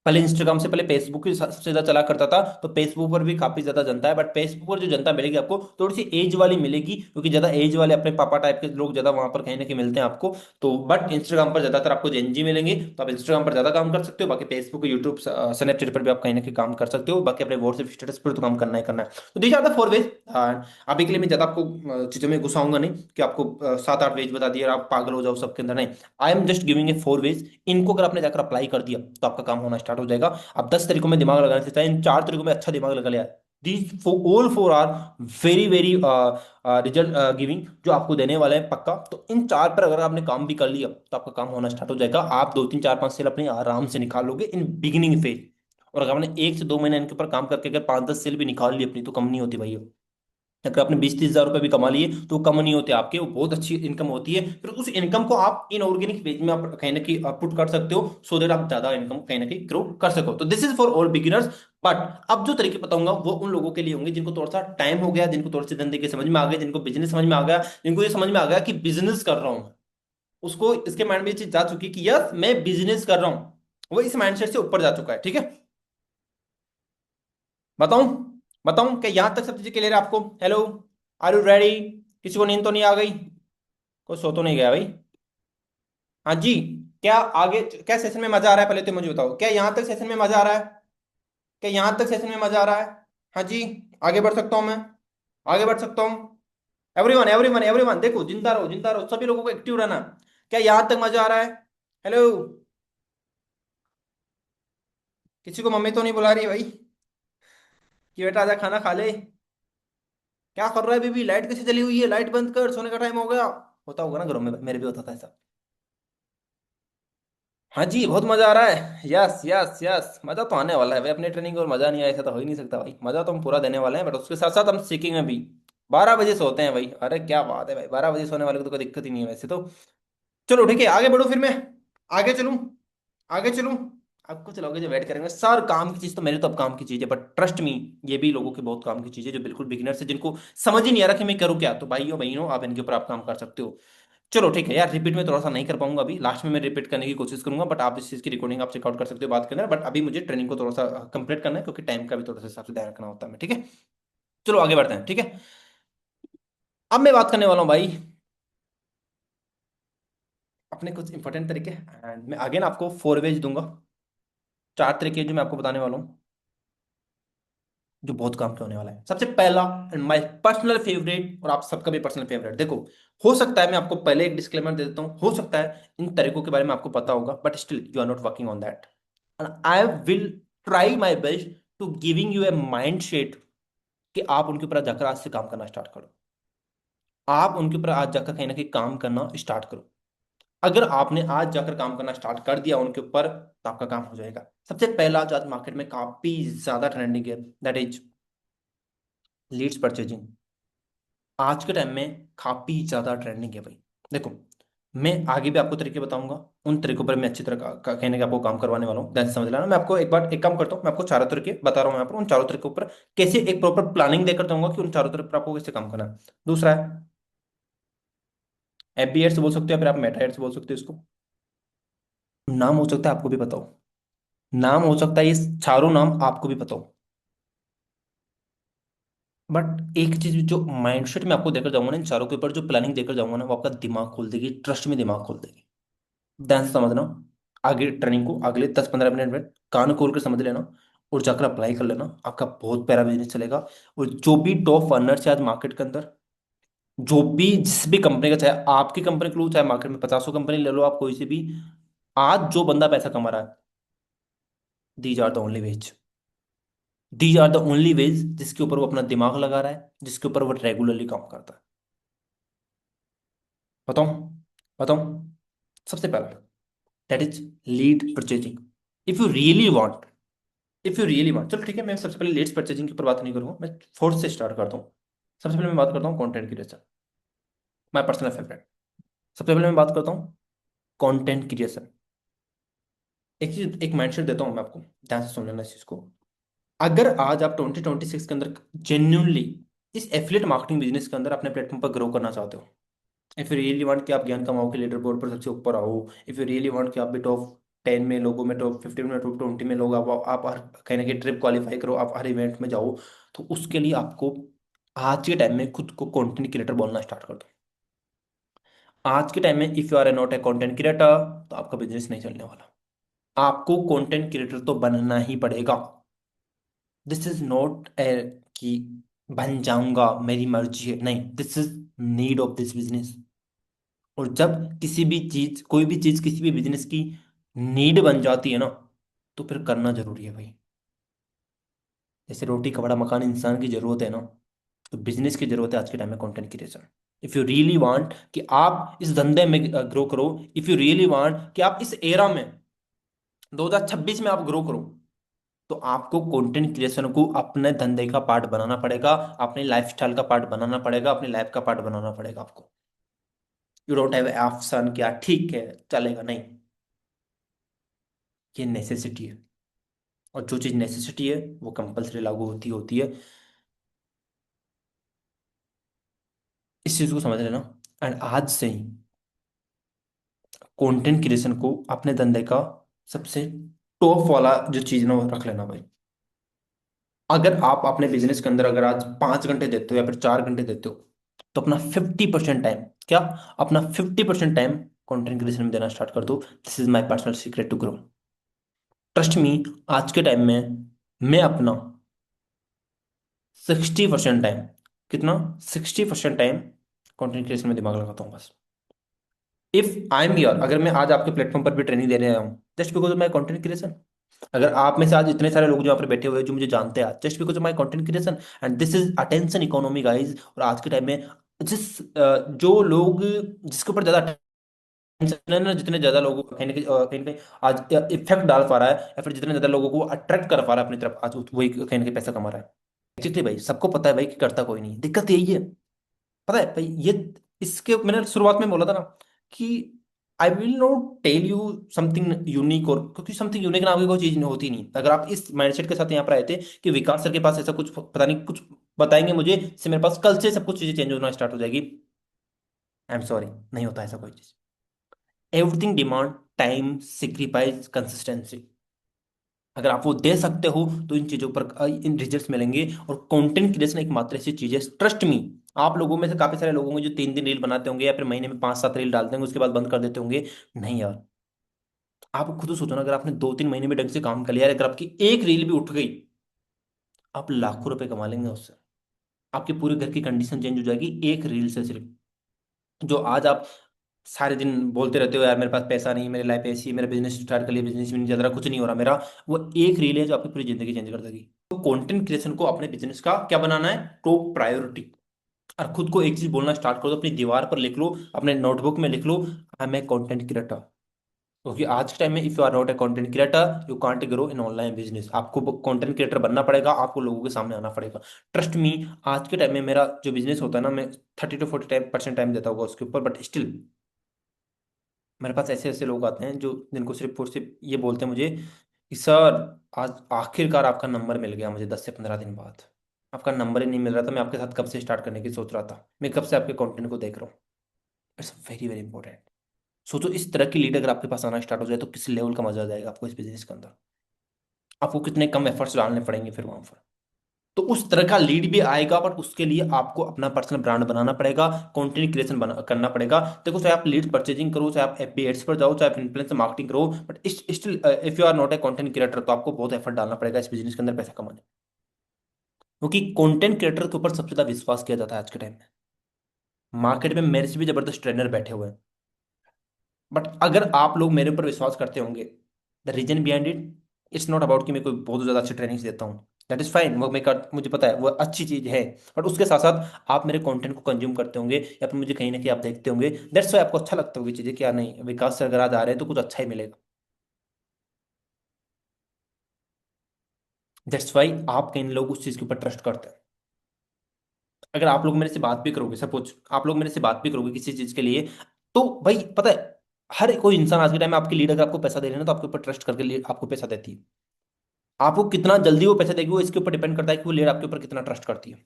पहले इंस्टाग्राम से पहले फेसबुक ही सबसे ज्यादा चला करता था, तो फेसबुक पर भी काफी ज्यादा जनता है, बट फेसबुक पर जो जनता मिलेगी आपको थोड़ी सी एज वाली मिलेगी, क्योंकि ज्यादा एज वाले अपने पापा टाइप के लोग ज्यादा वहां पर कहीं ना कहीं मिलते हैं आपको। तो बट इंस्टाग्राम पर ज्यादातर आपको जेनजी मिलेंगे, तो आप इंस्टाग्राम पर ज्यादा काम कर सकते हो। बाकी फेसबुक, यूट्यूब, स्नैपचैट पर भी आप कहीं ना कहीं काम कर सकते हो। बाकी अपने व्हाट्सएप स्टेटस पर तो काम करना ही करना है। तो दीज आर द 4 वेज। अभी के लिए मैं ज्यादा आपको चीजों में घुसाऊंगा नहीं कि आपको 7 8 वेज बता दिए और आप पागल हो जाओ सबके अंदर, नहीं। I am just giving a 4 ways. इनको अगर आपने जाकर अप्लाई कर दिया तो आपका काम होना स्टार्ट हो जाएगा। आप 10 तरीकों में दिमाग लगाने से चाहे इन 4 तरीकों में अच्छा दिमाग लगा लिया, these all four are very very result giving, जो आपको देने वाले हैं पक्का। तो इन 4 पर अगर आपने काम भी कर लिया तो आपका काम होना स्टार्ट हो जाएगा। आप 2 3 4 5 सेल अपने आराम से निकाल लोगे इन बिगिनिंग फेज। और अगर आपने 1 से 2 महीने इनके ऊपर काम करके अगर 5 10 सेल भी निकाल ली अपनी, तो कम नहीं होती भाई। अगर आपने 20 30 हजार रुपए भी कमा लिए तो कम नहीं होते आपके, वो बहुत अच्छी इनकम होती है। फिर उस इनकम को आप इन ऑर्गेनिक वेज में आप कहीं ना कहीं पुट कर सकते हो, सो दैट आप ज्यादा इनकम कहीं ना कहीं ग्रो कर सको। तो this is for all beginners. But अब जो तरीके बताऊंगा वो उन लोगों के लिए होंगे जिनको थोड़ा सा टाइम हो गया, जिनको थोड़ी सी जिंदगी समझ में आ गया, जिनको बिजनेस समझ में आ गया, जिनको ये समझ में आ गया कि बिजनेस कर रहा हूं। उसको इसके माइंड में ये चीज जा चुकी है कि यस मैं बिजनेस कर रहा हूं। वो इस माइंडसेट से ऊपर जा चुका है, ठीक है। बताऊं? बताऊं क्या यहां तक सब चीजें क्लियर है आपको? Hello, are you ready? किसी को नींद तो नहीं आ गई? कोई सो तो नहीं गया भाई? हाँ जी। क्या आगे, क्या सेशन में मजा आ रहा है? पहले तो मुझे बताओ, क्या यहां तक सेशन में मजा आ रहा है? क्या यहां तक सेशन में मजा आ रहा है? हाँ जी। आगे बढ़ सकता हूं मैं? आगे बढ़ सकता हूँ? एवरीवन एवरीवन एवरीवन, देखो जिंदा रहो जिंदा रहो, सभी लोगों को एक्टिव रहना। क्या यहां तक मजा आ रहा है? हेलो। किसी को मम्मी तो नहीं बुला रही भाई कि बेटा आजा खाना खा ले? क्या कर रहा है बीबी? लाइट कैसे चली हुई है? लाइट बंद कर, सोने का टाइम हो गया। होता होगा ना घरों में, मेरे भी होता था ऐसा। हाँ जी, बहुत मजा आ रहा है। यस यस यस, मजा तो आने वाला है भाई। अपनी ट्रेनिंग और मजा नहीं आया ऐसा तो हो ही नहीं सकता भाई। मजा तो हम पूरा देने वाले हैं, बट उसके साथ साथ हम सीखेंगे भी। 12 बजे सोते हैं भाई, अरे क्या बात है भाई, 12 बजे सोने वाले को तो कोई दिक्कत ही नहीं है वैसे तो। चलो ठीक है, आगे बढ़ो फिर मैं आगे चलूं। आगे चलूं। आपको चलोगे जो वेट करेंगे सर, काम की चीज तो मेरे तो अब काम की चीज है, बट ट्रस्ट मी, ये भी लोगों की बहुत काम की चीज है जो बिल्कुल बिगिनर्स है, जिनको समझ ही नहीं आ रहा कि मैं करूँ क्या। तो भाइयों बहनों, आप इनके ऊपर आप काम कर सकते हो। चलो ठीक है यार, रिपीट में थोड़ा सा नहीं कर पाऊंगा अभी, लास्ट में मैं रिपीट करने की कोशिश करूंगा, बट आप इस चीज की रिकॉर्डिंग आप चेकआउट कर सकते हो बात के अंदर। बट अभी मुझे ट्रेनिंग को थोड़ा सा कंप्लीट करना है, क्योंकि टाइम का भी थोड़ा सा हिसाब से ध्यान रखना होता है मैं, ठीक है। चलो आगे बढ़ते हैं, ठीक है। अब मैं बात करने वाला हूँ भाई अपने कुछ इंपॉर्टेंट तरीके, एंड मैं अगेन आपको 4 वेज दूंगा। 4 तरीके जो मैं आपको बताने वाला हूँ, जो बहुत काम के होने वाला है। सबसे पहला, एंड माय पर्सनल फेवरेट, और आप सबका भी पर्सनल फेवरेट, देखो, हो सकता है मैं आपको पहले एक डिस्क्लेमर दे देता हूँ, हो सकता है इन तरीकों के बारे में आपको पता होगा, but still you are not working on that, and I will try my best to giving you a mind set कि आप उनके ऊपर जाकर आज से काम करना स्टार्ट करो। आप उनके ऊपर आज जाकर कहीं ना कहीं काम करना स्टार्ट करो। अगर आपने आज जाकर काम करना स्टार्ट कर दिया उनके ऊपर, तो आपका काम हो जाएगा। सबसे पहला जो आज मार्केट में काफी ज्यादा ट्रेंडिंग है, दैट इज लीड्स परचेजिंग। आज के टाइम में काफी ज्यादा ट्रेंडिंग है भाई। देखो, मैं आगे भी आपको तरीके बताऊंगा, उन तरीकों पर मैं अच्छी तरह कहने का आपको काम करवाने वाला हूँ, ध्यान से समझ लेना। मैं आपको एक बार एक काम करता हूँ, मैं आपको 4 तरीके बता रहा हूँ यहाँ पर, उन 4 तरीकों पर कैसे एक प्रॉपर प्लानिंग देकर दूंगा कि उन 4 तरीके पर आपको कैसे काम करना है। दूसरा है, एफबी एड्स बोल सकते हो या फिर आप मेटा एड्स बोल सकते हो इसको। नाम हो सकता है आपको भी पता हो, नाम हो सकता है ये चारों नाम आपको भी पता हो, बट एक चीज जो माइंडसेट में आपको देकर जाऊंगा ना, इन चारों के ऊपर जो प्लानिंग देकर जाऊंगा ना, वो आपका दिमाग खोल देगी, ट्रस्ट में दिमाग खोल देगी। ध्यान से समझना, आगे ट्रेनिंग को अगले 10 15 मिनट में कान खोल कर समझ लेना, और जाकर अप्लाई कर लेना। आपका बहुत प्यारा बिजनेस चलेगा। और जो भी टॉप अर्नर्स है आज मार्केट के अंदर, जो भी जिस भी कंपनी का, चाहे आपकी कंपनी के लो, चाहे मार्केट में 50 कंपनी ले लो आप कोई से भी, आज जो बंदा पैसा कमा रहा है, these are the only ways. These are the only ways जिसके ऊपर वो अपना दिमाग लगा रहा है, जिसके ऊपर वो रेगुलरली काम करता है। बताऊं? बताऊं? सबसे पहला, that is lead purchasing. If you really want, if you really want, चलो ठीक है, मैं सबसे पहले लीड्स परचेजिंग के ऊपर बात नहीं करूंगा, मैं फोर्थ से स्टार्ट करता हूँ। सबसे पहले मैं बात करता हूँ content creation, my personal favourite. सबसे पहले मैं बात करता हूँ कंटेंट क्रिएशन। एक चीज, एक माइंडसेट देता हूँ मैं आपको, ध्यान से सुन लेना इस चीज को। अगर आज आप 2026 के अंदर जेन्यूनली इस एफिलिएट मार्केटिंग बिजनेस के अंदर अपने प्लेटफॉर्म पर ग्रो करना चाहते हो, इफ यू रियली वांट कि आप ज्ञान कमाओ के लीडर बोर्ड पर सबसे ऊपर आओ, इफ यू रियली वांट कि आप भी टॉप 10 में लोगों में, टॉप 15 में, टॉप 20 में लोग आप हर कहीं ना कहीं ट्रिप क्वालिफाई करो, आप हर इवेंट में जाओ, तो उसके लिए आपको आज के टाइम में खुद को कंटेंट क्रिएटर बोलना स्टार्ट कर दो। आज के टाइम में if you are not a content creator, तो आपका बिजनेस नहीं चलने वाला। आपको कंटेंट क्रिएटर तो बनना ही पड़ेगा। दिस इज नॉट ए कि बन जाऊंगा मेरी मर्जी है, नहीं, this is need of this business. और जब किसी भी चीज, कोई भी चीज किसी भी बिजनेस की नीड बन जाती है ना, तो फिर करना जरूरी है भाई। जैसे रोटी कपड़ा मकान इंसान की जरूरत है ना, तो बिजनेस की जरूरत है आज के टाइम में content creation. If you really want कि आप इस धंधे में ग्रो करो, इफ यू रियली वांट कि आप इस एरा में 2026 में आप ग्रो करो, तो आपको कंटेंट क्रिएशन को अपने धंधे का पार्ट बनाना पड़ेगा, अपने लाइफस्टाइल का पार्ट बनाना पड़ेगा, अपनी लाइफ का पार्ट बनाना पड़ेगा आपको। यू डोंट हैव ऑप्शन क्या ठीक है चलेगा, नहीं, ये नेसेसिटी है। और जो चीज़ नेसेसिटी है वो कंपलसरी लागू होती है। इस चीज़ को समझ लेना। एंड आज से ही कंटेंट क्रिएशन को अपने धंधे का सबसे टॉप वाला जो चीज़ ना वो रख लेना भाई। अगर आप अपने बिजनेस के अंदर अगर आज 5 घंटे देते हो या फिर 4 घंटे देते हो, तो अपना 50% टाइम, क्या, अपना 50% टाइम कंटेंट क्रिएशन में देना स्टार्ट कर दो। This is my personal secret to grow. Trust me, आज के टाइम में मैं अपना 60% टाइम, कितना, 60% टाइम कंटेंट क्रिएशन में दिमाग लगाता हूँ बस। इफ आई एम योर, अगर मैं आज आपके प्लेटफॉर्म पर भी ट्रेनिंग देने आया हूँ just because of my content creation. अगर आप में से आज इतने सारे लोग जो यहाँ पर बैठे हुए हैं जो मुझे जानते हैं, just because of my content creation. And this is attention economy guys. और आज के टाइम में जो लोग, जिसके ऊपर ज्यादा attention है ना, जितने ज्यादा लोगों को कहीं ना कहीं कहीं ना कहीं आज इफेक्ट डाल पा रहा है, या फिर जितने ज्यादा लोगों को अट्रैक्ट कर पा रहा है अपनी तरफ, आज वही कहीं ना कहीं पैसा कमा रहा है। एक्चुअली भाई सबको पता है भाई कि करता कोई नहीं, दिक्कत यही है। पता है भाई ये, इसके मैंने शुरुआत में बोला था ना कि I will not tell you something unique, और क्योंकि समथिंग यूनिक नाम की कोई चीज होती नहीं। अगर आप इस माइंडसेट के साथ यहाँ पर आए थे कि विकास सर के पास ऐसा कुछ पता नहीं कुछ बताएंगे मुझे से मेरे पास कल से सब कुछ चीजें चेंज होना स्टार्ट हो जाएगी, आई एम सॉरी, नहीं होता ऐसा कोई चीज। Everything demand time, sacrifice, consistency. अगर आप वो दे सकते हो तो इन चीजों पर इन रिजल्ट्स मिलेंगे। और कंटेंट क्रिएशन एक मात्र ऐसी चीज है, ट्रस्ट मी, आप लोगों में से काफी सारे लोग होंगे जो 3 दिन रील बनाते होंगे या फिर महीने में 5-7 रील डालते होंगे, उसके बाद बंद कर देते होंगे। नहीं यार, आप खुद सोचो ना, अगर आपने 2-3 महीने में ढंग से काम कर लिया, अगर आपकी एक रील भी उठ गई, आप लाखों रुपए कमा लेंगे उससे। आपके पूरे घर की कंडीशन चेंज हो जाएगी एक रील से सिर्फ। जो आज आप सारे दिन बोलते रहते हो यार मेरे पास पैसा नहीं, मेरी लाइफ ऐसी है, मेरा बिजनेस स्टार्ट कर लिया, बिजनेस में नहीं चल रहा, कुछ नहीं हो रहा मेरा, वो एक रील है जो आपकी पूरी जिंदगी चेंज कर देगी। तो कंटेंट क्रिएशन को अपने बिजनेस का क्या बनाना है, टॉप प्रायोरिटी। और खुद को एक चीज बोलना स्टार्ट कर दो, अपनी दीवार पर लिख लो, अपने नोटबुक में लिख लो, I am a content creator. क्योंकि आज के टाइम में if you are not a content creator, you can't grow in online business. आपको कंटेंट क्रिएटर बनना पड़ेगा, आपको लोगों के सामने आना पड़ेगा। ट्रस्ट मी, आज के टाइम में मेरा जो बिजनेस होता है ना, मैं 30 to 40% टाइम देता होगा उसके ऊपर, बट स्टिल मेरे पास ऐसे ऐसे लोग आते हैं जो, जिनको सिर्फ और सिर्फ ये बोलते हैं मुझे कि सर आज आखिरकार आपका नंबर मिल गया मुझे 10 से 15 दिन बाद। आपका नंबर ही नहीं मिल रहा था, मैं आपके साथ कब से स्टार्ट करने की सोच रहा था, मैं कब से आपके कंटेंट को देख रहा हूँ। It's very very important. सोचो इस तरह की लीड अगर आपके पास आना स्टार्ट हो जाए तो किस लेवल का मजा आ जाएगा आपको इस बिजनेस के अंदर। आपको कितने कम एफर्ट्स डालने पड़ेंगे फिर वहां पर। तो उस तरह का लीड भी आएगा, बट उसके लिए आपको अपना पर्सनल ब्रांड बनाना पड़ेगा, कंटेंट क्रिएशन करना पड़ेगा। देखो चाहे आप लीड परचेजिंग करो, चाहे आप एफबी एड्स पर जाओ, चाहे आप इन्फ्लुएंसर मार्केटिंग करो, but still if you are not a content creator, तो आपको बहुत एफर्ट डालना पड़ेगा इस बिजनेस के अंदर पैसा कमाने। क्योंकि कंटेंट क्रिएटर के ऊपर सबसे ज्यादा विश्वास किया जाता है आज के टाइम में। मार्केट में मेरे से भी जबरदस्त ट्रेनर बैठे हुए हैं, बट अगर आप लोग मेरे ऊपर विश्वास करते होंगे, the reason behind it, it's not about कि मैं कोई बहुत ज्यादा अच्छी ट्रेनिंग देता हूँ। दैट इज फाइन, वो मैं कर, मुझे पता है वो अच्छी चीज है। बट उसके साथ साथ आप मेरे कंटेंट को कंज्यूम करते होंगे, या फिर मुझे कहीं ना कहीं आप देखते होंगे, दैट्स वाई आपको अच्छा लगता होगी चीजें, क्या नहीं विकास सर अगर आज आ रहे हैं तो कुछ अच्छा ही मिलेगा। दैट्स वाई आप कई लोग उस चीज के ऊपर ट्रस्ट करते हैं। अगर आप लोग मेरे से बात भी करोगे, सपोज आप लोग मेरे से बात भी करोगे किसी चीज के लिए, तो भाई पता है, हर कोई इंसान आज के टाइम में आपकी लीड अगर आपको पैसा दे रहे हैं ना, तो आपके ऊपर ट्रस्ट करके आपको पैसा देती है। आपको कितना जल्दी वो पैसा देगी वो इसके ऊपर डिपेंड करता है कि वो लीड आपके ऊपर कितना ट्रस्ट करती है।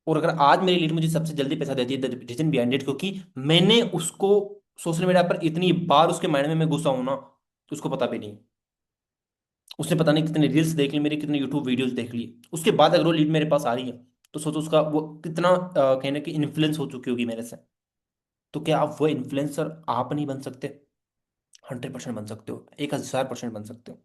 और अगर आज मेरी लीड मुझे सबसे जल्दी पैसा देती है, द रीजन बिहाइंड इट, क्योंकि मैंने उसको सोशल मीडिया पर इतनी बार उसके माइंड में मैं घुसा हूं ना, तो उसको पता भी नहीं। उसने पता नहीं कितने रील्स देख ली मेरी, कितने यूट्यूब वीडियोस देख ली, उसके बाद अगर वो लीड मेरे पास आ रही है, तो सोचो उसका वो कितना कहने की इन्फ्लुएंस हो चुकी होगी मेरे से। तो क्या आप वो इन्फ्लुएंसर आप नहीं बन सकते? 100% बन सकते हो, 1000% बन सकते हो।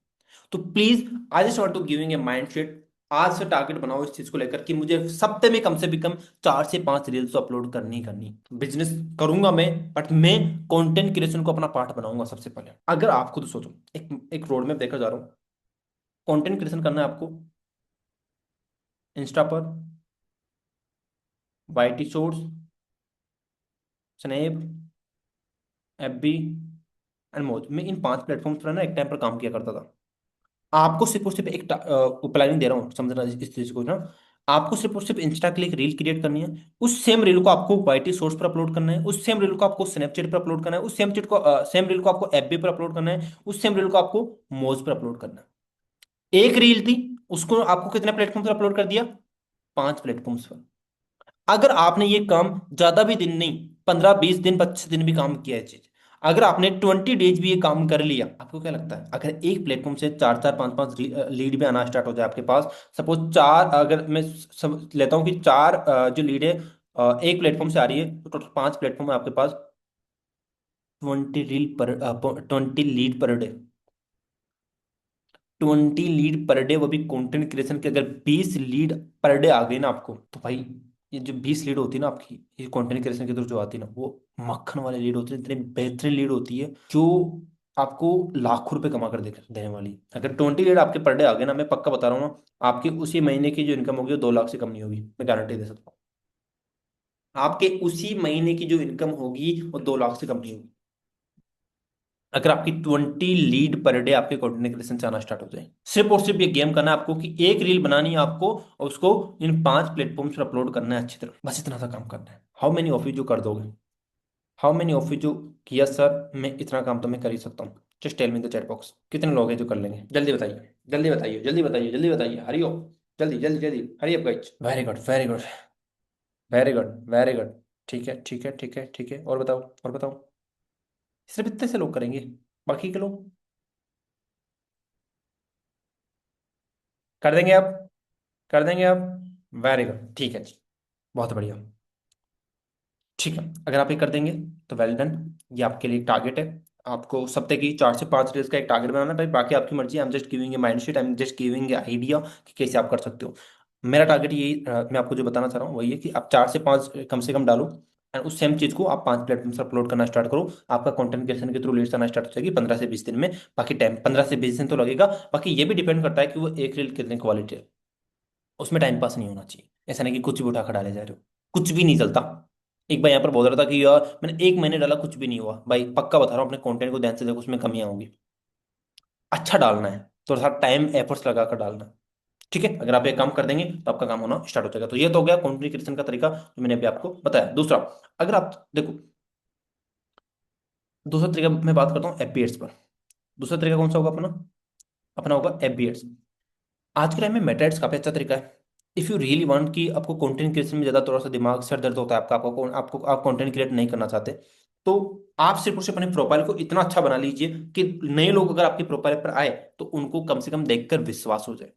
तो please I just want to giving a mind set, आज से टारगेट बनाओ इस चीज को लेकर कि मुझे सप्ते में कम से भी कम 4 से 5 रील्स तो अपलोड करनी ही करनी। बिजनेस करूंगा मैं, बट मैं कंटेंट क्रिएशन को अपना पार्ट बनाऊंगा सबसे पहले। अगर आप खुद सोचो, एक रोड मैप देखा जा रहा हूँ, कंटेंट क्रिएशन करना है आपको इंस्टा पर, YT shorts, snap, FB and Moj. मैं इन 5 प्लेटफॉर्म्स पर ना एक टाइम पर काम किया करता था। आपको सिर्फ और सिर्फ एक प्लानिंग दे रहा हूँ, समझना इस चीज को ना। आपको सिर्फ और सिर्फ इंस्टा के लिए एक रील क्रिएट करनी है, उस सेम रील को आपको वाईटी सोर्स पर अपलोड करना है, उस सेम रील को आपको स्नैपचैट पर अपलोड करना है, उस सेम रील को आपको एफबी पर अपलोड करना है, उस सेम रील को आपको मोज पर अपलोड करना है। एक रील थी, उसको आपको कितने प्लेटफॉर्म पर अपलोड कर दिया? 5 प्लेटफॉर्म्स पर। अगर आपने ये काम ज्यादा भी दिन नहीं, 15 20 दिन 25 दिन भी काम किया है चीज, अगर आपने 20 डेज भी ये काम कर लिया, आपको क्या लगता है अगर एक प्लेटफॉर्म से 4 4 5 5 लीड भी आना स्टार्ट हो जाए आपके पास? सपोज चार, अगर मैं सब लेता हूँ कि चार जो लीड है एक प्लेटफॉर्म से आ रही है, तो टोटल 5 प्लेटफॉर्म है आपके पास। 20 lead per day, 20 lead per day, वो भी कंटेंट क्रिएशन के। अगर 20 लीड पर डे आ गई ना आपको, तो भाई ये जो 20 लीड होती है ना आपकी, ये कंटेंट क्रिएशन के थ्रू जो आती है ना, वो मक्खन वाली लीड होती है, इतनी बेहतरीन लीड होती है जो आपको लाखों रुपए कमा कर देने वाली। अगर 20 लीड आपके पर डे आ गए ना, मैं पक्का बता रहा हूँ ना, आपकी उसी महीने की जो इनकम होगी वो 2 लाख से कम नहीं होगी, मैं गारंटी दे सकता हूँ। आपके उसी महीने की जो इनकम होगी वो 2 लाख से कम नहीं होगी, अगर आपकी 20 लीड पर डे आपके कंटेंट क्रिएशन से आना स्टार्ट हो जाए। सिर्फ और सिर्फ ये गेम करना है आपको कि एक रील बनानी है आपको, और उसको इन 5 प्लेटफॉर्म्स पर अपलोड करना है अच्छी तरह, बस इतना सा काम करना है। हाउ मेनी ऑफ यू जो कर दोगे? हाउ मेनी ऑफ यू जो किया सर मैं इतना काम तो मैं कर ही सकता हूँ? Just tell me in the chat box, कितने लोग हैं जो कर लेंगे? जल्दी बताइए, जल्दी बताइए, जल्दी बताइए, जल्दी बताइए, हरी हो, जल्दी जल्दी जल्दी, hurry up guys. Very good, very good, very good, very good. ठीक है, ठीक है, ठीक है, ठीक है, और बताओ, और बताओ। सिर्फ इतने से लोग करेंगे, बाकी के लोग कर देंगे आप? कर देंगे आप? वेरी गुड, ठीक है जी, बहुत बढ़िया। ठीक है, अगर आप ये कर देंगे तो वेल डन। ये आपके लिए टारगेट है, आपको सप्ते की 4 से 5 डेज का एक टारगेट बनाना है भाई, बाकी आपकी मर्जी। आई am just giving a mind set, I am just giving A idea कि कैसे आप कर सकते हो। मेरा टारगेट यही मैं आपको जो बताना चाह रहा हूँ वही है कि आप 4 से 5 कम से कम डालो, एंड उस सेम चीज को आप 5 प्लेटफॉर्म से अपलोड करना स्टार्ट करो। आपका कंटेंट क्रिएशन के थ्रू लीड्स आना स्टार्ट हो जाएगी 15 से 20 दिन में। बाकी टाइम 15 से 20 दिन तो लगेगा। बाकी ये भी डिपेंड करता है कि वो एक रील कितनी क्वालिटी है, उसमें टाइम पास नहीं होना चाहिए। ऐसा नहीं कि कुछ भी उठा कर डाले जा रहे हो, कुछ भी नहीं चलता। एक भाई यहाँ पर बोल रहा था कि यार मैंने 1 महीने डाला कुछ भी नहीं हुआ, भाई पक्का बता रहा हूँ अपने कंटेंट को ध्यान से देखो, उसमें कमियां होंगी। अच्छा डालना है, थोड़ा सा टाइम एफर्ट्स लगा कर डालना है। ठीक है, अगर आप ये काम कर देंगे तो आपका काम होना स्टार्ट हो जाएगा। तो ये तो हो गया कंटेंट क्रिएशन का तरीका जो मैंने अभी आपको बताया। दूसरा, अगर आप देखो, दूसरा तरीका मैं बात करता हूँ एफबी एड्स पर। दूसरा तरीका कौन सा होगा अपना? अपना होगा एफबी एड्स। आज के टाइम में मेटा एड्स काफी अच्छा तरीका है। इफ यू रियली वांट कि आपको कंटेंट क्रिएशन में ज्यादा थोड़ा सा दिमाग सर दर्द होता है आपका, आपको आप कंटेंट क्रिएट नहीं करना चाहते, तो आप सिर्फ और सिर्फ अपने प्रोफाइल को इतना अच्छा बना लीजिए कि नए लोग अगर आपकी प्रोफाइल पर आए तो उनको कम से कम देखकर विश्वास हो जाए।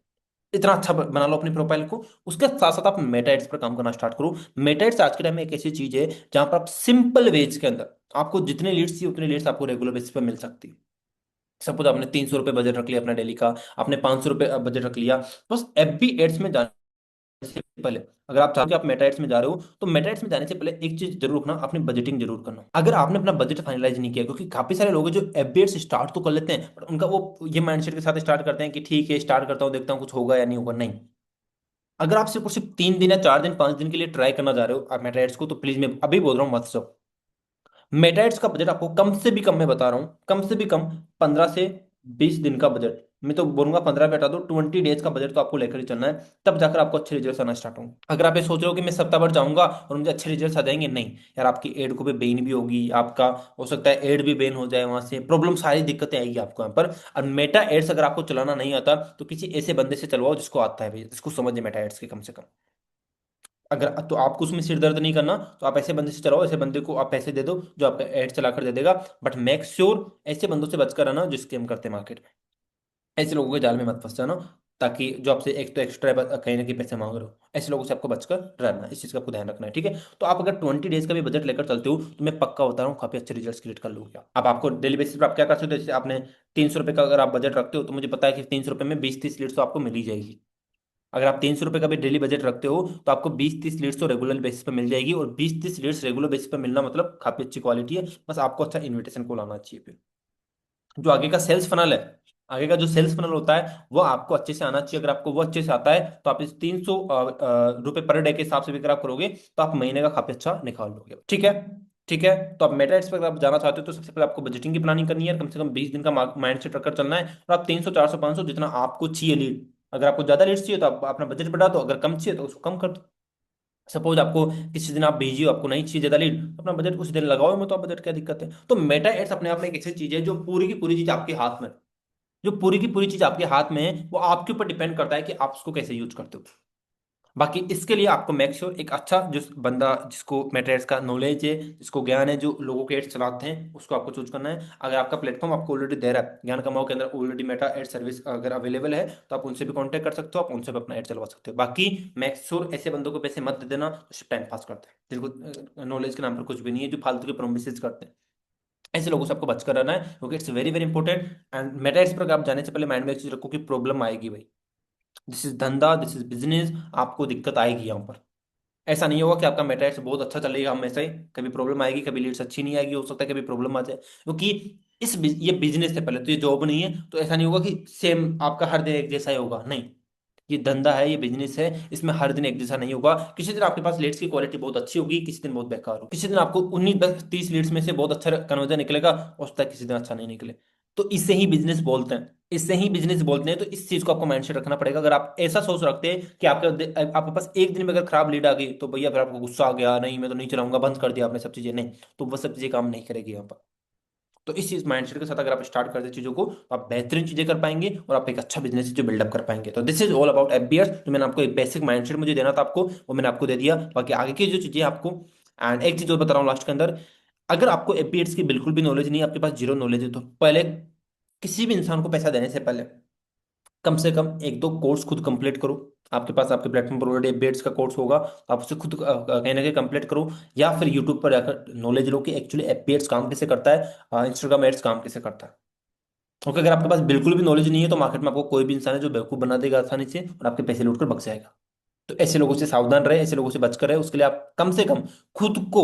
इतना अच्छा बना लो अपनी प्रोफाइल को। उसके साथ साथ आप मेटा एड्स पर काम करना स्टार्ट करो। मेटा एड्स आज के टाइम में एक ऐसी चीज है जहां पर आप सिंपल वेज के अंदर आपको जितने लीड्स चाहिए उतने लीड्स आपको रेगुलर बेसिस पर मिल सकती है। सपोज आपने 300 रुपये बजट रख लिया अपना डेली का, आपने 500 रुपये बजट रख लिया, बस एफबी एड्स में जाना से पहले, अगर आप चाहते हो कि आप मेटा एड्स में जा रहे हो, तो मेटा एड्स में जाने से पहले एक चीज जरूर रखना, अपनी बजटिंग जरूर करना। अगर आपने अपना बजट फाइनलाइज नहीं किया, क्योंकि काफी सारे लोग हैं जो एफबीएट्स स्टार्ट तो कर लेते हैं, पर उनका वो ये माइंडसेट के साथ स्टार्ट करते हैं कि ठीक है स्टार्ट करता हूँ, देखता हूँ कुछ होगा या नहीं होगा। नहीं, अगर आप सिर्फ 3 दिन या 4 दिन 5 दिन के लिए ट्राई करना जा रहे हो आप मेटा एड्स को, तो प्लीज मैं अभी बोल रहा हूँ मत जाओ। मेटाइट्स का बजट आपको कम से भी कम, मैं बता रहा हूँ कम से भी कम 15 से 20 दिन का बजट, मैं तो बोलूंगा 15 पे हटा दो, 20 डेज का बजट तो आपको लेकर ही चलना है, तब जाकर आपको अच्छे रिजल्ट आना स्टार्ट होंगे। अगर आप ये सोच रहे हो कि मैं सप्ताह भर जाऊंगा और मुझे अच्छे रिजल्ट आ जाएंगे, नहीं यार, आपकी एड को भी बेन भी होगी, आपका हो सकता है एड भी बेन हो जाए, वहां से प्रॉब्लम, सारी दिक्कतें आएगी आपको यहाँ पर। और मेटा एड्स अगर आपको चलाना नहीं आता, तो किसी ऐसे बंदे से चलवाओ जिसको आता है भैया, जिसको समझ है मेटा एड्स के कम से कम। अगर तो आपको उसमें सिर दर्द नहीं करना, तो आप ऐसे बंदे से चलाओ, ऐसे बंदे को आप पैसे दे दो जो आपका एड चला कर दे देगा। बट मेक श्योर ऐसे बंदों से बचकर रहना जो स्कैम करते हैं मार्केट में। ऐसे लोगों के जाल में मत फंस जाना, ताकि जो आपसे एक तो एक्स्ट्रा कहीं ना कहीं पैसे मांग रहे हो, ऐसे लोगों से आपको बचकर रहना है, इस चीज़ का आपको ध्यान रखना है, ठीक है। तो आप अगर 20 डेज का भी बजट लेकर चलते हो, तो मैं पक्का बता रहा हूँ काफी अच्छे रिजल्ट क्रिएट कर लोगे आप। अब आपको डेली बेसिस पर आप क्या कर सकते हो, जैसे आपने 300 रुपये का अगर आप बजट रखते हो, तो मुझे पता है कि 300 रुपये में 20-30 लीड्स तो आपको मिल ही जाएगी। अगर आप 300 रुपये का भी डेली बजट रखते हो, तो आपको 20-30 लीड्स तो रेगुलर बेसिस पे मिल जाएगी, और 20-30 लीड्स रेगुलर बेसिस पे मिलना मतलब काफी अच्छी क्वालिटी है। बस आपको अच्छा इन्विटेशन कॉल आना चाहिए फिर। जो आगे का सेल्स फनल है, आगे का जो सेल्स फनल होता है वो आपको अच्छे से आना चाहिए। अगर आपको वो अच्छे से आता है, तो आप इस 300 रुपये पर डे के हिसाब से भी अगर आप करोगे, तो आप महीने का काफी अच्छा निकाल लोगे, ठीक है। ठीक है, तो आप मेटा पर अगर आप जाना चाहते हो, तो सबसे पहले आपको बजटिंग की प्लानिंग करनी है, कम से कम 20 दिन का माइंड सेट रखकर चलना है, और आप 300 400 500 जितना आपको चाहिए लीड, अगर आपको ज्यादा लीड्स चाहिए तो आप अपना बजट बढ़ा दो, अगर कम चाहिए तो उसको कम कर दो। सपोज आपको किसी दिन आप बिजी हो, आपको नहीं चाहिए ज्यादा लीड, अपना बजट उसी दिन लगाओ में, तो आप बजट क्या दिक्कत है। तो मेटा एड्स अपने आप में एक ऐसी चीज है जो पूरी की पूरी चीज आपके हाथ में, जो पूरी की पूरी चीज आपके हाथ में है, वो आपके ऊपर डिपेंड करता है कि आप उसको कैसे यूज करते हो। बाकी इसके लिए आपको मेक श्योर एक अच्छा जो बंदा जिसको मेटेरियल्स का नॉलेज है, जिसको ज्ञान है, जो लोगों के एड्स चलाते हैं, उसको आपको चूज करना है। अगर आपका प्लेटफॉर्म आपको ऑलरेडी दे रहा है, ज्ञान कमाओ के अंदर ऑलरेडी मेटा एड सर्विस अगर अवेलेबल है, तो आप उनसे भी कांटेक्ट कर सकते हो, आप उनसे भी अपना एड चलवा सकते हो। बाकी मेक श्योर ऐसे बंदों को पैसे मत दे देना जो सिर्फ टाइम पास करते हैं, जिनको नॉलेज के नाम पर कुछ भी नहीं है, जो फालतू के प्रोमिस करते हैं। ऐसे लोगों से आपको बचकर रहना है, क्योंकि it's very very important. And Meta ads पर आप जाने से पहले माइंड में एक चीज रखो कि प्रॉब्लम आएगी भाई, दिस इज धंधा, दिस इज बिजनेस, आपको दिक्कत आएगी यहाँ पर। ऐसा नहीं होगा कि आपका मेटा एड्स बहुत अच्छा चलेगा हमेशा ही, कभी प्रॉब्लम आएगी, कभी लीड्स अच्छी नहीं आएगी, हो सकता है कभी प्रॉब्लम आ जाए, क्योंकि ये बिजनेस है पहले तो, ये जॉब नहीं है। तो ऐसा नहीं होगा कि सेम आपका हर दिन एक जैसा ही होगा, नहीं, ये धंधा है, ये बिजनेस है, इसमें हर दिन एक जैसा नहीं होगा। किसी दिन आपके पास लीड्स की क्वालिटी बहुत अच्छी होगी, किसी दिन बहुत बेकार हो, किसी दिन आपको 19 10 30 लीड्स में से बहुत अच्छा कन्वर्जन निकलेगा, हो सकता है किसी दिन अच्छा नहीं निकले। तो इससे ही बिजनेस बोलते हैं, इससे ही बिजनेस बोलते हैं। तो इस चीज को आपको माइंडसेट रखना पड़ेगा। अगर आप ऐसा सोच रखते हैं कि आपके पास एक दिन में अगर खराब लीड आ गई, तो भैया फिर आपको गुस्सा आ गया, नहीं मैं तो नहीं चलाऊंगा, बंद कर दिया आपने सब चीजें, नहीं, तो वो सब चीजें काम नहीं करेगी यहाँ पर। तो इस चीज माइंडसेट के साथ अगर आप स्टार्ट करते चीजों को, तो आप बेहतरीन चीजें कर पाएंगे, और आप एक अच्छा बिजनेस जो बिल्डअप कर पाएंगे। तो this is all about FBS. तो मैंने आपको एक बेसिक माइंडसेट मुझे देना था आपको, वो मैंने आपको दे दिया। बाकी आगे की जो चीजें आपको, एंड एक चीज और बता रहा हूँ लास्ट के अंदर, अगर आपको एफबीएस की बिल्कुल भी नॉलेज नहीं है, आपके पास जीरो नॉलेज है, तो पहले किसी भी इंसान को पैसा देने से पहले कम से कम एक दो कोर्स खुद कंप्लीट करो। आपके पास आपके प्लेटफॉर्म पर ऑलरेडी एफबीएस का कोर्स होगा, तो आप उसे खुद कहीं ना कहीं कंप्लीट करो, या फिर यूट्यूब पर जाकर नॉलेज लो कि एक्चुअली एफबीएस काम कैसे करता है, इंस्टाग्राम एड्स काम कैसे करता है। ओके, अगर आपके पास बिल्कुल भी नॉलेज नहीं है, तो मार्केट में आपको कोई भी इंसान है जो बेवकूफ बना देगा आसानी से, और आपके पैसे लूट कर भग जाएगा। तो ऐसे लोगों से सावधान रहे, ऐसे लोगों से बचकर रहे। उसके लिए आप कम से कम खुद को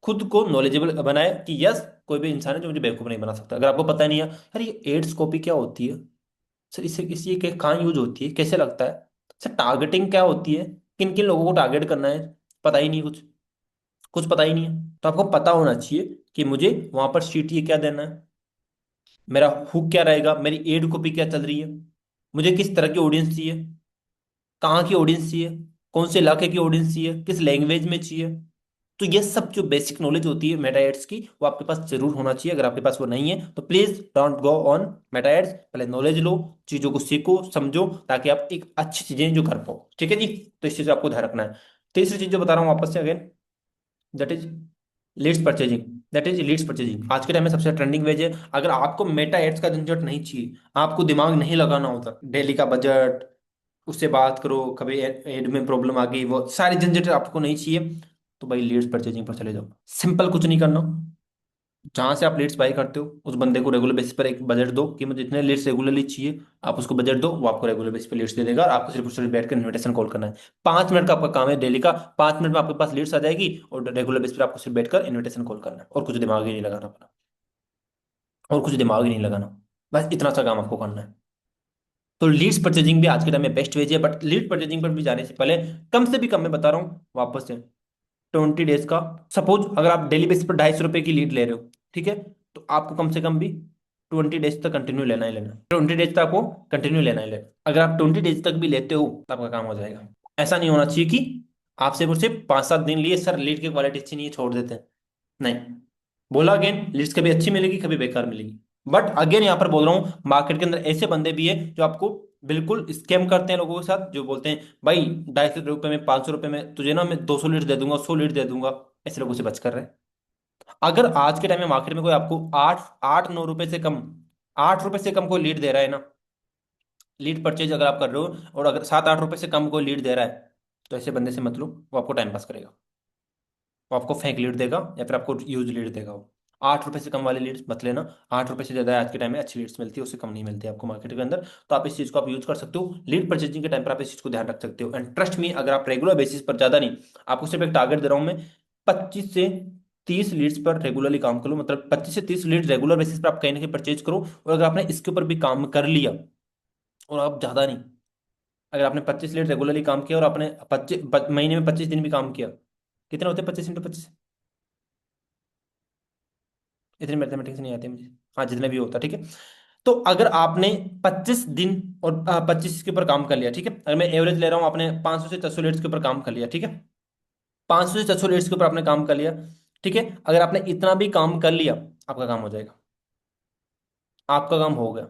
खुद को नॉलेजेबल बनाए कि यस, कोई भी इंसान है जो मुझे बेवकूफ नहीं बना सकता। अगर आपको पता नहीं है यार ये एड्स कॉपी क्या होती है, सर इससे इस ये कहाँ यूज होती है, कैसे लगता है, सर टारगेटिंग क्या होती है, किन किन लोगों को टारगेट करना है, पता ही नहीं, कुछ कुछ पता ही नहीं है। तो आपको पता होना चाहिए कि मुझे वहां पर शीट ये क्या देना है, मेरा हुक क्या रहेगा, मेरी एड कॉपी क्या चल रही है, मुझे किस तरह की ऑडियंस चाहिए, कहाँ की ऑडियंस चाहिए, कौन से इलाके की ऑडियंस चाहिए, किस लैंग्वेज में चाहिए। तो ये सब जो बेसिक नॉलेज होती है मेटा एड्स की, वो आपके पास जरूर होना चाहिए। अगर आपके पास वो नहीं है, तो please don't go on Meta ads, पहले नॉलेज लो, चीजों को सीखो समझो, ताकि आप एक अच्छी चीजें जो कर पाओ, ठीक है जी। तो इस चीज को आपको ध्यान रखना है। तीसरी चीज जो बता रहा हूँ वापस से again, that is Leeds purchasing. That is Leeds purchasing आज के टाइम में सबसे ट्रेंडिंग वेज है। अगर आपको मेटा एड्स का झंझट नहीं चाहिए, आपको दिमाग नहीं लगाना होता, डेली का बजट, उससे बात करो, कभी एड में प्रॉब्लम आ गई, वो सारी झंझट आपको नहीं चाहिए, तो भाई लीड्स परचेजिंग पर चले जाओ। सिंपल, कुछ नहीं करना, जहां से आप लीड्स बाई करते हो उस बंदे को रेगुलर बेसिस पर एक बजट दो कि मुझे इतने लीड्स रेगुलरली चाहिए। आप उसको बजट दो, वो आपको रेगुलर बेसिस पर लीड्स दे देगा, और आपको सिर्फ उससे बैठ कर इन्विटेशन कॉल करना है। 5 मिनट का आपका काम है डेली का। 5 मिनट में आपके पास लीड्स आ जाएगी, और रेगुलर बेसिस पर आपको सिर्फ बैठकर इन्विटेशन कॉल करना है, और कुछ दिमाग ही नहीं लगाना अपना, और कुछ दिमाग ही नहीं लगाना। बस इतना सा काम आपको करना है। तो लीड्स परचेजिंग भी आज के टाइम में बेस्ट वेज है, बट लीड परचेजिंग पर भी जाने से पहले कम से भी कम मैं बता रहा हूँ वापस से, 20 डेज का। सपोज अगर आप डेली बेसिस पर 250 रुपए की लीड ले रहे हो, ठीक है, तो आपको कम से कम भी 20 डेज तक कंटिन्यू लेना ही लेना, 20 डेज तक आपको कंटिन्यू लेना ही लेना। अगर आप 20 डेज तक भी लेते हो तो आपका काम हो जाएगा। ऐसा नहीं होना चाहिए कि आप सिर्फ और सिर्फ 5-7 दिन लिए, सर लीड की क्वालिटी अच्छी नहीं है, छोड़ देते हैं। नहीं, बोला अगेन, लीड्स कभी अच्छी मिलेगी कभी बेकार मिलेगी। बट अगेन यहाँ पर बोल रहा हूँ, मार्केट के अंदर ऐसे बंदे भी है जो आपको बिल्कुल स्कैम करते हैं लोगों के साथ, जो बोलते हैं भाई 250 रुपये में, 500 रुपये में तुझे ना मैं 200 लीड दे दूंगा, 100 लीड दे दूंगा। ऐसे लोगों से बच कर रहे हैं। अगर आज के टाइम में मार्केट में कोई आपको 8-9 रुपए से कम, 8 रुपए से कम कोई लीड दे रहा है ना, लीड परचेज अगर आप कर रहे हो, और अगर 7-8 रुपए से कम कोई लीड दे रहा है, तो ऐसे बंदे से मत लो, वो आपको टाइम पास करेगा। वो आपको फेक लीड देगा, या फिर आपको यूज लीड देगा वो। 8 रुपए से कम वाली लीड्स मत लेना। 8 रुपए से ज्यादा आज के टाइम में अच्छी लीड्स मिलती है, उससे कम नहीं मिलती है आपको मार्केट के अंदर। तो आप इस चीज को आप यूज कर सकते हो, लीड परचेजिंग के टाइम पर आप इस चीज को ध्यान रख सकते हो। एंड ट्रस्ट मी, अगर आप रेगुलर बेसिस पर, ज्यादा नहीं, आपको सिर्फ एक टारगेट दे रहा हूं मैं, 25 से 30 लीड्स पर रेगुलरली काम करो, मतलब 25 से 30 लीड रेगुलर बेसिस पर आप कहीं ना कहीं परचेज करो। और अगर आपने इसके ऊपर भी काम कर लिया, और आप ज्यादा नहीं, अगर आपने 25 लीड रेगुलरली काम किया, और आपने 25 महीने में 25 दिन भी काम किया, कितने होते हैं 25 × 25? इतनी मैथमेटिक्स नहीं आती मुझे। हाँ, जितने भी होता, ठीक है। तो अगर आपने 25 दिन और 25 के ऊपर काम कर लिया, ठीक है, अगर मैं एवरेज ले रहा हूँ, आपने 500 से 600 लीड्स के ऊपर काम कर लिया, ठीक है, 500 से 600 लीड्स के ऊपर आपने काम कर लिया, ठीक है, अगर आपने इतना भी काम कर लिया, आपका काम हो जाएगा। आपका काम हो गया।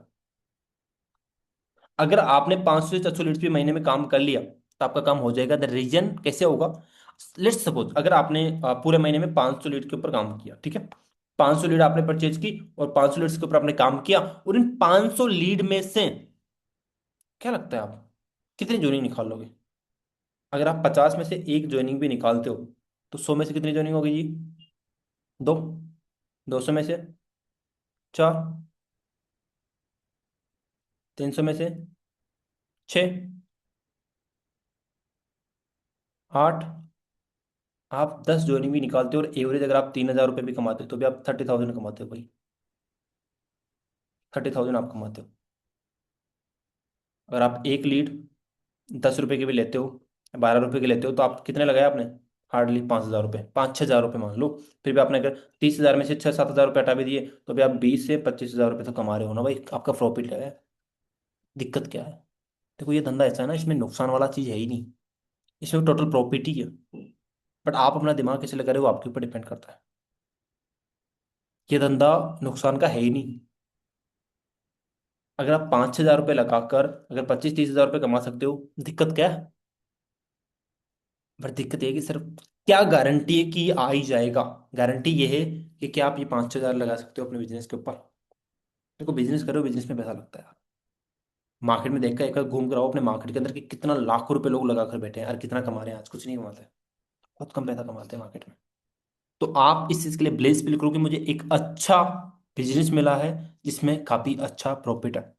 अगर आपने 500 से 600 लीड्स भी महीने में काम कर लिया, तो आपका काम हो जाएगा। द रीजन कैसे होगा? लेट्स सपोज अगर आपने पूरे महीने में 500 लीड के ऊपर काम किया, ठीक है, 500 लीड आपने परचेज की, और 500 लीड्स के ऊपर आपने काम किया, और इन 500 लीड में से क्या लगता है आप कितनी ज्वाइनिंग निकाल लोगे? अगर आप 50 में से एक ज्वाइनिंग भी निकालते हो, तो 100 में से कितनी ज्वाइनिंग होगी जी? दो। 200 में से चार, 300 में से छः, आठ। आप 10 ज्वाइनिंग भी निकालते हो, और एवरेज अगर आप 3,000 रुपये भी कमाते हो, तो भी आप 30,000 कमाते हो भाई। 30,000 आप कमाते हो। अगर आप एक लीड 10 रुपए की भी लेते हो, 12 रुपए की लेते हो, तो आप कितने लगाए आपने? हार्डली 5,000 रुपये, 5-6 हज़ार रुपये मान लो। फिर भी आपने अगर 30,000 में से 6-7 हज़ार रुपये हटा भी दिए, तो भी आप 20 से 25 हज़ार रुपये तो कमा रहे हो ना भाई। आपका प्रॉफिट है। दिक्कत क्या है? देखो, ये धंधा ऐसा है ना, इसमें नुकसान वाला चीज़ है ही नहीं, इसमें टोटल प्रॉफिट ही है। बट आप अपना दिमाग कैसे लगा रहे हो, आपके ऊपर डिपेंड करता है। ये धंधा नुकसान का है ही नहीं। अगर आप 5-6 हज़ार रुपये लगाकर अगर 25-30 हज़ार रुपये कमा सकते हो, दिक्कत क्या है? पर दिक्कत ये है कि सिर्फ क्या गारंटी है कि ये आ ही जाएगा? गारंटी ये है कि क्या आप ये 5-6 हज़ार लगा सकते हो अपने बिजनेस के ऊपर? देखो, बिजनेस करो, बिजनेस में पैसा लगता है यार। मार्केट में देखकर एक बार घूम कर आओ अपने मार्केट के अंदर कि कितना लाखों रुपए लोग लगा कर बैठे हैं, और कितना कमा रहे हैं आज? कुछ नहीं कमाते, बहुत कम पैसा कमाते हैं मार्केट में। तो आप इस चीज के लिए ब्लेस फील करो कि मुझे एक अच्छा बिजनेस मिला है, जिसमें काफी अच्छा प्रॉफिट है,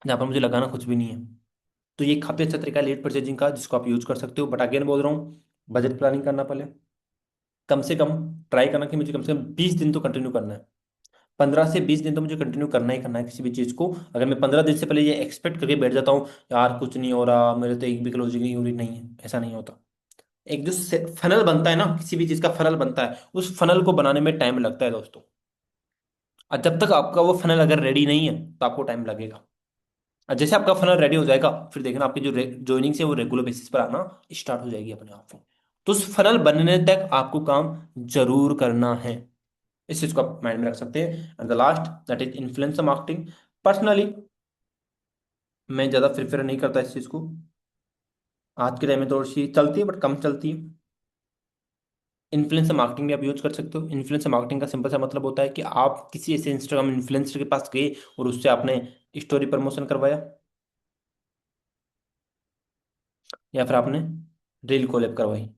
जहाँ पर मुझे लगाना कुछ भी नहीं है। तो ये काफी अच्छा तरीका है लीड परचेजिंग का, जिसको आप यूज कर सकते हो। बट अगेन बोल रहा हूँ, बजट प्लानिंग करना पहले, कम से कम ट्राई करना कि मुझे कम से कम 20 दिन तो कंटिन्यू करना है। 15 से 20 दिन तो मुझे कंटिन्यू करना ही करना है किसी भी चीज़ को। अगर मैं 15 दिन से पहले ये एक्सपेक्ट करके बैठ जाता हूँ, यार कुछ नहीं हो रहा, मेरे तो एक भी क्लोजिंग नहीं हो रही, नहीं है, ऐसा नहीं होता। एक जो फनल बनता है ना, किसी भी चीज़ का फनल बनता है, उस फनल को बनाने में टाइम लगता है दोस्तों। और जब तक आपका वो फनल अगर रेडी नहीं है, तो आपको टाइम लगेगा। और जैसे आपका फनल रेडी हो जाएगा, फिर देखना आपकी जो ज्वाइनिंग से वो रेगुलर बेसिस पर आना स्टार्ट हो जाएगी अपने आप में। तो उस फनल बनने तक आपको काम जरूर करना है। इस चीज को आप माइंड में रख सकते हैं। And the last, that is influencer marketing. Personally मैं ज्यादा प्रेफर नहीं करता इस चीज को। आज के टाइम में थोड़ी सी चलती है, बट कम चलती है। इन्फ्लुएंसर मार्केटिंग भी आप यूज कर सकते हो। इन्फ्लुएंसर मार्केटिंग का सिंपल सा मतलब होता है कि आप किसी ऐसे इंस्टाग्राम इन्फ्लुएंसर के पास गए, और उससे आपने स्टोरी प्रमोशन करवाया, या फिर आपने रील कोलैब करवाई।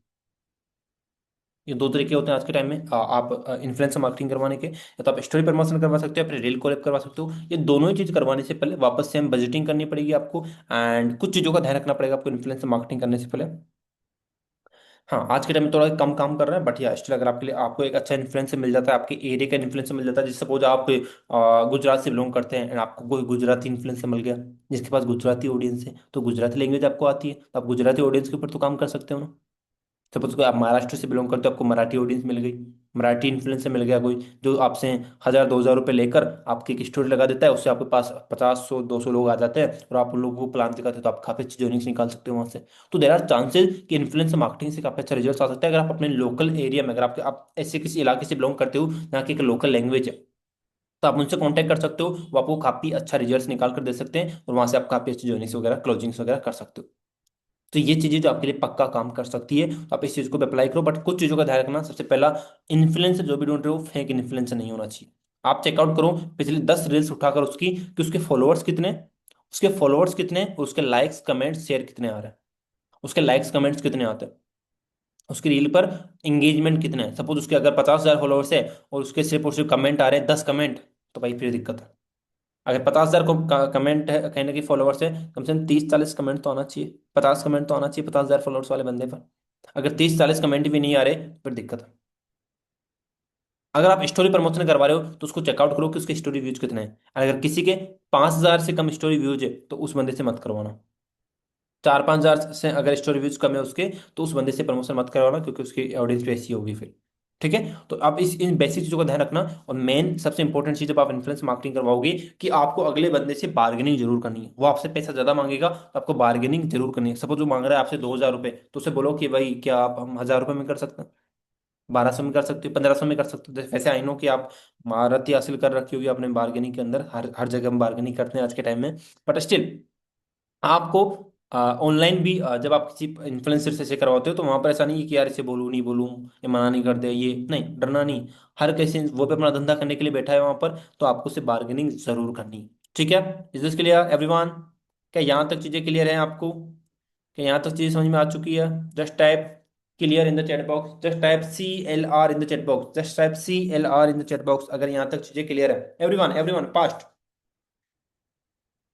ये दो तरीके होते हैं आज के टाइम में। आप इन्फ्लुएंसर मार्केटिंग करवाने के, या तो आप स्टोरी प्रमोशन करवा सकते हो, फिर रील कोलैब करवा सकते हो। ये दोनों ही चीज़ करवाने से पहले वापस से हम बजटिंग करनी पड़ेगी आपको, एंड कुछ चीज़ों का ध्यान रखना पड़ेगा आपको इन्फ्लुएंसर मार्केटिंग करने से पहले। हाँ, आज के टाइम में थोड़ा कम काम कर रहे हैं, बट या स्टिल अगर आपके लिए आपको एक अच्छा इन्फ्लुएंसर मिल जाता है, आपके एरिया का इन्फ्लुएंसर मिल जाता है, जैसे सपोज आप गुजरात से बिलोंग करते हैं, एंड आपको कोई गुजराती इन्फ्लुएंसर मिल गया जिसके पास गुजराती ऑडियंस है, तो गुजराती लैंग्वेज आपको आती है, तो आप गुजराती ऑडियंस के ऊपर तो काम कर सकते हो ना। सपोज कोई आप महाराष्ट्र से बिलोंग करते हो, आपको मराठी ऑडियंस मिल गई, मराठी इन्फ्लुएंसर मिल गया कोई, जो आपसे 1,000 2,000 रुपये लेकर आपकी एक स्टोरी लगा देता है, उससे आपके पास 50 100 200 लोग आ जाते हैं, और आप उन लोगों को प्लान दिखाते हो, तो आप काफी अच्छी जर्निंग निकाल सकते हो वहां से। तो देर आर चांसेस कि इन्फ्लुएंसर मार्केटिंग से काफी अच्छा रिजल्ट आ सकता है, अगर आप अपने लोकल एरिया में, अगर आप ऐसे किसी इलाके से बिलोंग करते हो जहाँ की एक लोकल लैंग्वेज है, तो आप उनसे कांटेक्ट कर सकते हो, वो आपको काफी अच्छा रिजल्ट निकाल कर दे सकते हैं, और वहां से आप काफी अच्छी जर्निंग्स वगैरह क्लोजिंग्स वगैरह कर सकते हो। तो ये चीजें जो आपके लिए पक्का काम कर सकती है, तो आप इस चीज को भी अप्लाई करो, बट कुछ चीजों का ध्यान रखना। सबसे पहला, इन्फ्लुएंसर जो भी ढूंढ रहे हो फेक इन्फ्लुएंसर नहीं होना चाहिए। आप चेकआउट करो पिछले 10 रील्स उठाकर उसकी, कि उसके फॉलोअर्स कितने, उसके फॉलोअर्स कितने, और उसके लाइक्स कमेंट्स शेयर कितने आ रहे हैं, उसके लाइक्स कमेंट्स कितने आते हैं, उसकी रील पर इंगेजमेंट कितने हैं। सपोज उसके अगर 50,000 फॉलोअर्स है, और सिर्फ कमेंट आ रहे हैं 10 कमेंट, तो भाई फिर दिक्कत है। अगर 50,000 को कमेंट है, कहने की फॉलोअर्स है, कम से कम 30 40 कमेंट तो आना चाहिए, 50 कमेंट तो आना चाहिए 50,000 फॉलोअर्स वाले बंदे पर। अगर 30 40 कमेंट भी नहीं आ रहे, फिर दिक्कत है। अगर आप स्टोरी प्रमोशन करवा रहे हो, तो उसको चेकआउट करो कि उसके स्टोरी व्यूज कितने हैं। अगर किसी के 5,000 से कम स्टोरी व्यूज है, तो उस बंदे से मत करवाना। 4 5 हजार से अगर स्टोरी व्यूज कम है उसके, तो उस बंदे से प्रमोशन मत करवाना, क्योंकि उसकी ऑडियंस भी ऐसी होगी फिर। ठीक है, तो आप इस इन बेसिक चीजों का ध्यान रखना। और मेन सबसे इंपॉर्टेंट चीज जब आप इन्फ्लुएंस मार्केटिंग करवाओगे, कि आपको अगले बंदे से बार्गेनिंग जरूर करनी है। वो आपसे पैसा ज्यादा मांगेगा, तो आपको बार्गेनिंग जरूर करनी है। सपोज वो मांग रहा है आपसे 2,000 रुपये, तो उसे बोलो कि भाई क्या आप हम 1,000 रुपये में कर सकते हैं, 1,200 में कर सकते हो, 1,500 में कर सकते हो। वैसे आई नो कि आप महारत हासिल कर रखी होगी अपने बार्गेनिंग के अंदर, हर हर जगह हम बार्गेनिंग करते हैं आज के टाइम में, बट स्टिल आपको ऑनलाइन भी जब आप किसी इन्फ्लुएंसर से करवाते हो, तो वहां पर ऐसा नहीं है कि यार इसे बोलूँ नहीं बोलूँ, ये मना नहीं कर दे, ये नहीं, डरना नहीं। हर कैसे वो भी अपना धंधा करने के लिए बैठा है वहां पर, तो आपको उससे बार्गेनिंग जरूर करनी है। ठीक है, इज दिस क्लियर एवरीवन? क्या यहाँ तक चीजें क्लियर हैं आपको? क्या यहाँ तक चीजें समझ में आ चुकी है? Just type clear in the chat box, just type CLR in the chat box, just type CLR in the chat box, अगर यहाँ तक चीजें क्लियर है। Everyone, everyone past.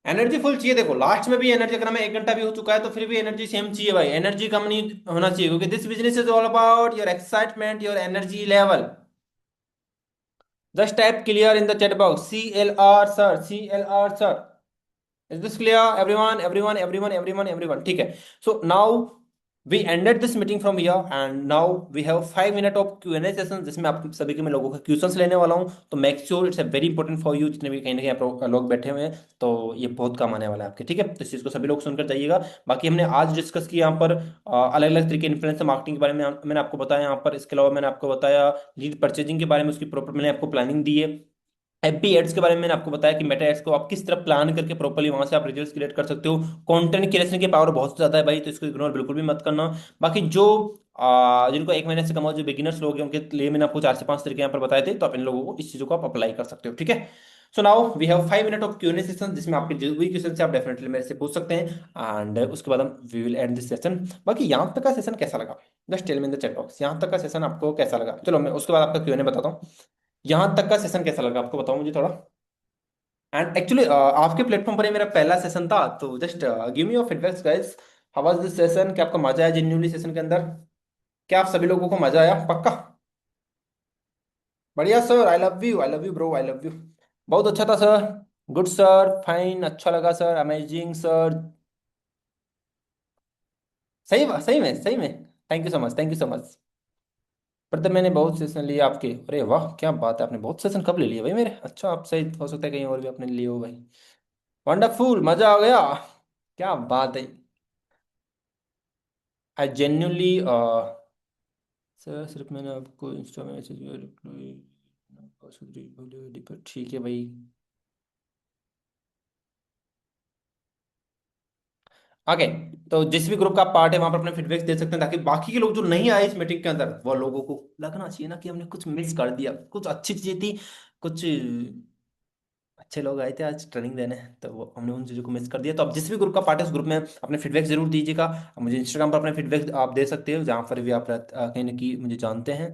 Energy full चाहिए, देखो लास्ट में भी एनर्जी, अगर हमें 1 घंटा भी हो चुका है, तो फिर भी एनर्जी सेम चाहिए भाई, एनर्जी कम नहीं होना चाहिए, क्योंकि this business is all about your excitement, your energy level. Just type clear in the chat box, CLR sir, CLR sir. Is this clear? Everyone, everyone, everyone, everyone, everyone. ठीक है. So now we ended this meeting from here, and now we have 5 minutes of Q&A session, जिसमें आप सभी के मैं लोगों का questions लेने वाला हूँ। तो make sure it's very important for you, जितने भी कहीं ना कहीं आप लोग बैठे हुए हैं, तो ये बहुत काम आने वाला है आपके। ठीक है, तो इस चीज़ को सभी लोग सुनकर जाइएगा। बाकी हमने आज डिस्कस किया यहाँ पर अलग अलग तरीके इन्फ्लुएंसर मार्केटिंग के बारे में, मैंने आपको बताया यहाँ पर। इसके अलावा मैंने आपको बताया लीड परचेजिंग के बारे में, उसकी प्रॉपर मैंने आपको प्लानिंग दी है। एपी एड्स के बारे में मैंने आपको बताया कि मेटा एड्स को आप किस तरह प्लान करके प्रॉपर्ली वहां से आप रिजल्ट्स क्रिएट कर सकते हो। कंटेंट क्रिएशन की पावर बहुत ज्यादा है भाई, तो इसको इग्नोर बिल्कुल भी मत करना। बाकी जो जिनको 1 महीने से कम हो, जो बिगिनर्स लोग हैं, उनके लिए मैंने आपको 4 से 5 तरीके यहाँ पर बताए थे, तो आप इन लोगों को इस चीजों को आप अप्लाई कर सकते हो। ठीक है, so now we have 5 minute of Q&A session, जिसमें आपके जो भी क्वेश्चन है आप डेफिनेटली मेरे से पूछ सकते हैं, एंड उसके बाद हम we will end this session. बाकी यहाँ तक का सेशन कैसा लगा, just tell me in the chat box, यहाँ तक का सेशन आपको कैसा लगा। चलो मैं उसके बाद आपका Q&A बताता हूँ। यहाँ तक का सेशन कैसा लगा आपको, बताओ मुझे थोड़ा। एंड एक्चुअली आपके प्लेटफॉर्म पर ये मेरा पहला सेशन था, तो just give me your feedbacks guys. How was this session? क्या आपको मजा आया जेन्युइनली सेशन के अंदर? क्या आप सभी लोगों को मजा आया पक्का? बढ़िया sir, I love you bro, I love you. बहुत अच्छा था सर। गुड सर, फाइन, अच्छा लगा सर, अमेजिंग सर। सही सही में, सही में। Thank you so much, thank you so much. पर तब मैंने बहुत सेशन लिए आपके, अरे वाह क्या बात है, आपने बहुत सेशन कब ले लिए भाई मेरे? अच्छा, आप सही हो सकता है कहीं और भी आपने लिए हो भाई। वंडरफुल, मजा आ गया। क्या बात है। आई जेन्यूनली सर, सिर्फ मैंने आपको इंस्टा में मैसेज किया, रिप्लाई पर। ठीक है भाई। आगे, तो जिस भी ग्रुप का पार्ट है वहां पर अपने फीडबैक दे सकते हैं, ताकि बाकी के लोग जो नहीं आए इस मीटिंग के अंदर, वो लोगों को लगना चाहिए ना कि हमने कुछ मिस कर दिया, कुछ अच्छी चीज थी, कुछ अच्छे लोग आए थे आज ट्रेनिंग देने, तो वो हमने उन चीज़ों को मिस कर दिया। तो आप जिस भी ग्रुप का पार्ट है उस ग्रुप में अपने फीडबैक जरूर दीजिएगा। मुझे इंस्टाग्राम पर अपने फीडबैक आप दे सकते हो, जहाँ पर भी आप कहीं ना कहीं मुझे जानते हैं।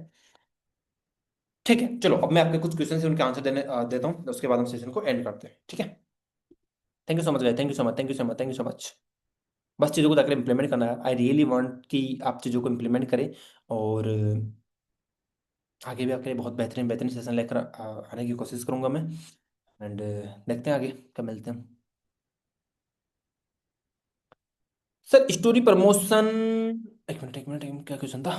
ठीक है, चलो अब मैं आपके कुछ क्वेश्चन से उनके आंसर देता हूँ, उसके बाद हम सेशन को एंड करते हैं, ठीक है। Thank you so much guys, thank you so much, thank you so much, thank you so much. बस चीज़ों को जाकर इंप्लीमेंट करना है। आई रियली वांट कि आप चीज़ों को इंप्लीमेंट करें, और आगे भी आपके लिए बहुत बेहतरीन बेहतरीन सेशन लेकर आने की कोशिश करूंगा मैं। एंड देखते हैं आगे कब मिलते हैं। सर स्टोरी प्रमोशन, एक मिनट एक मिनट एक मिनट, क्या क्वेश्चन था?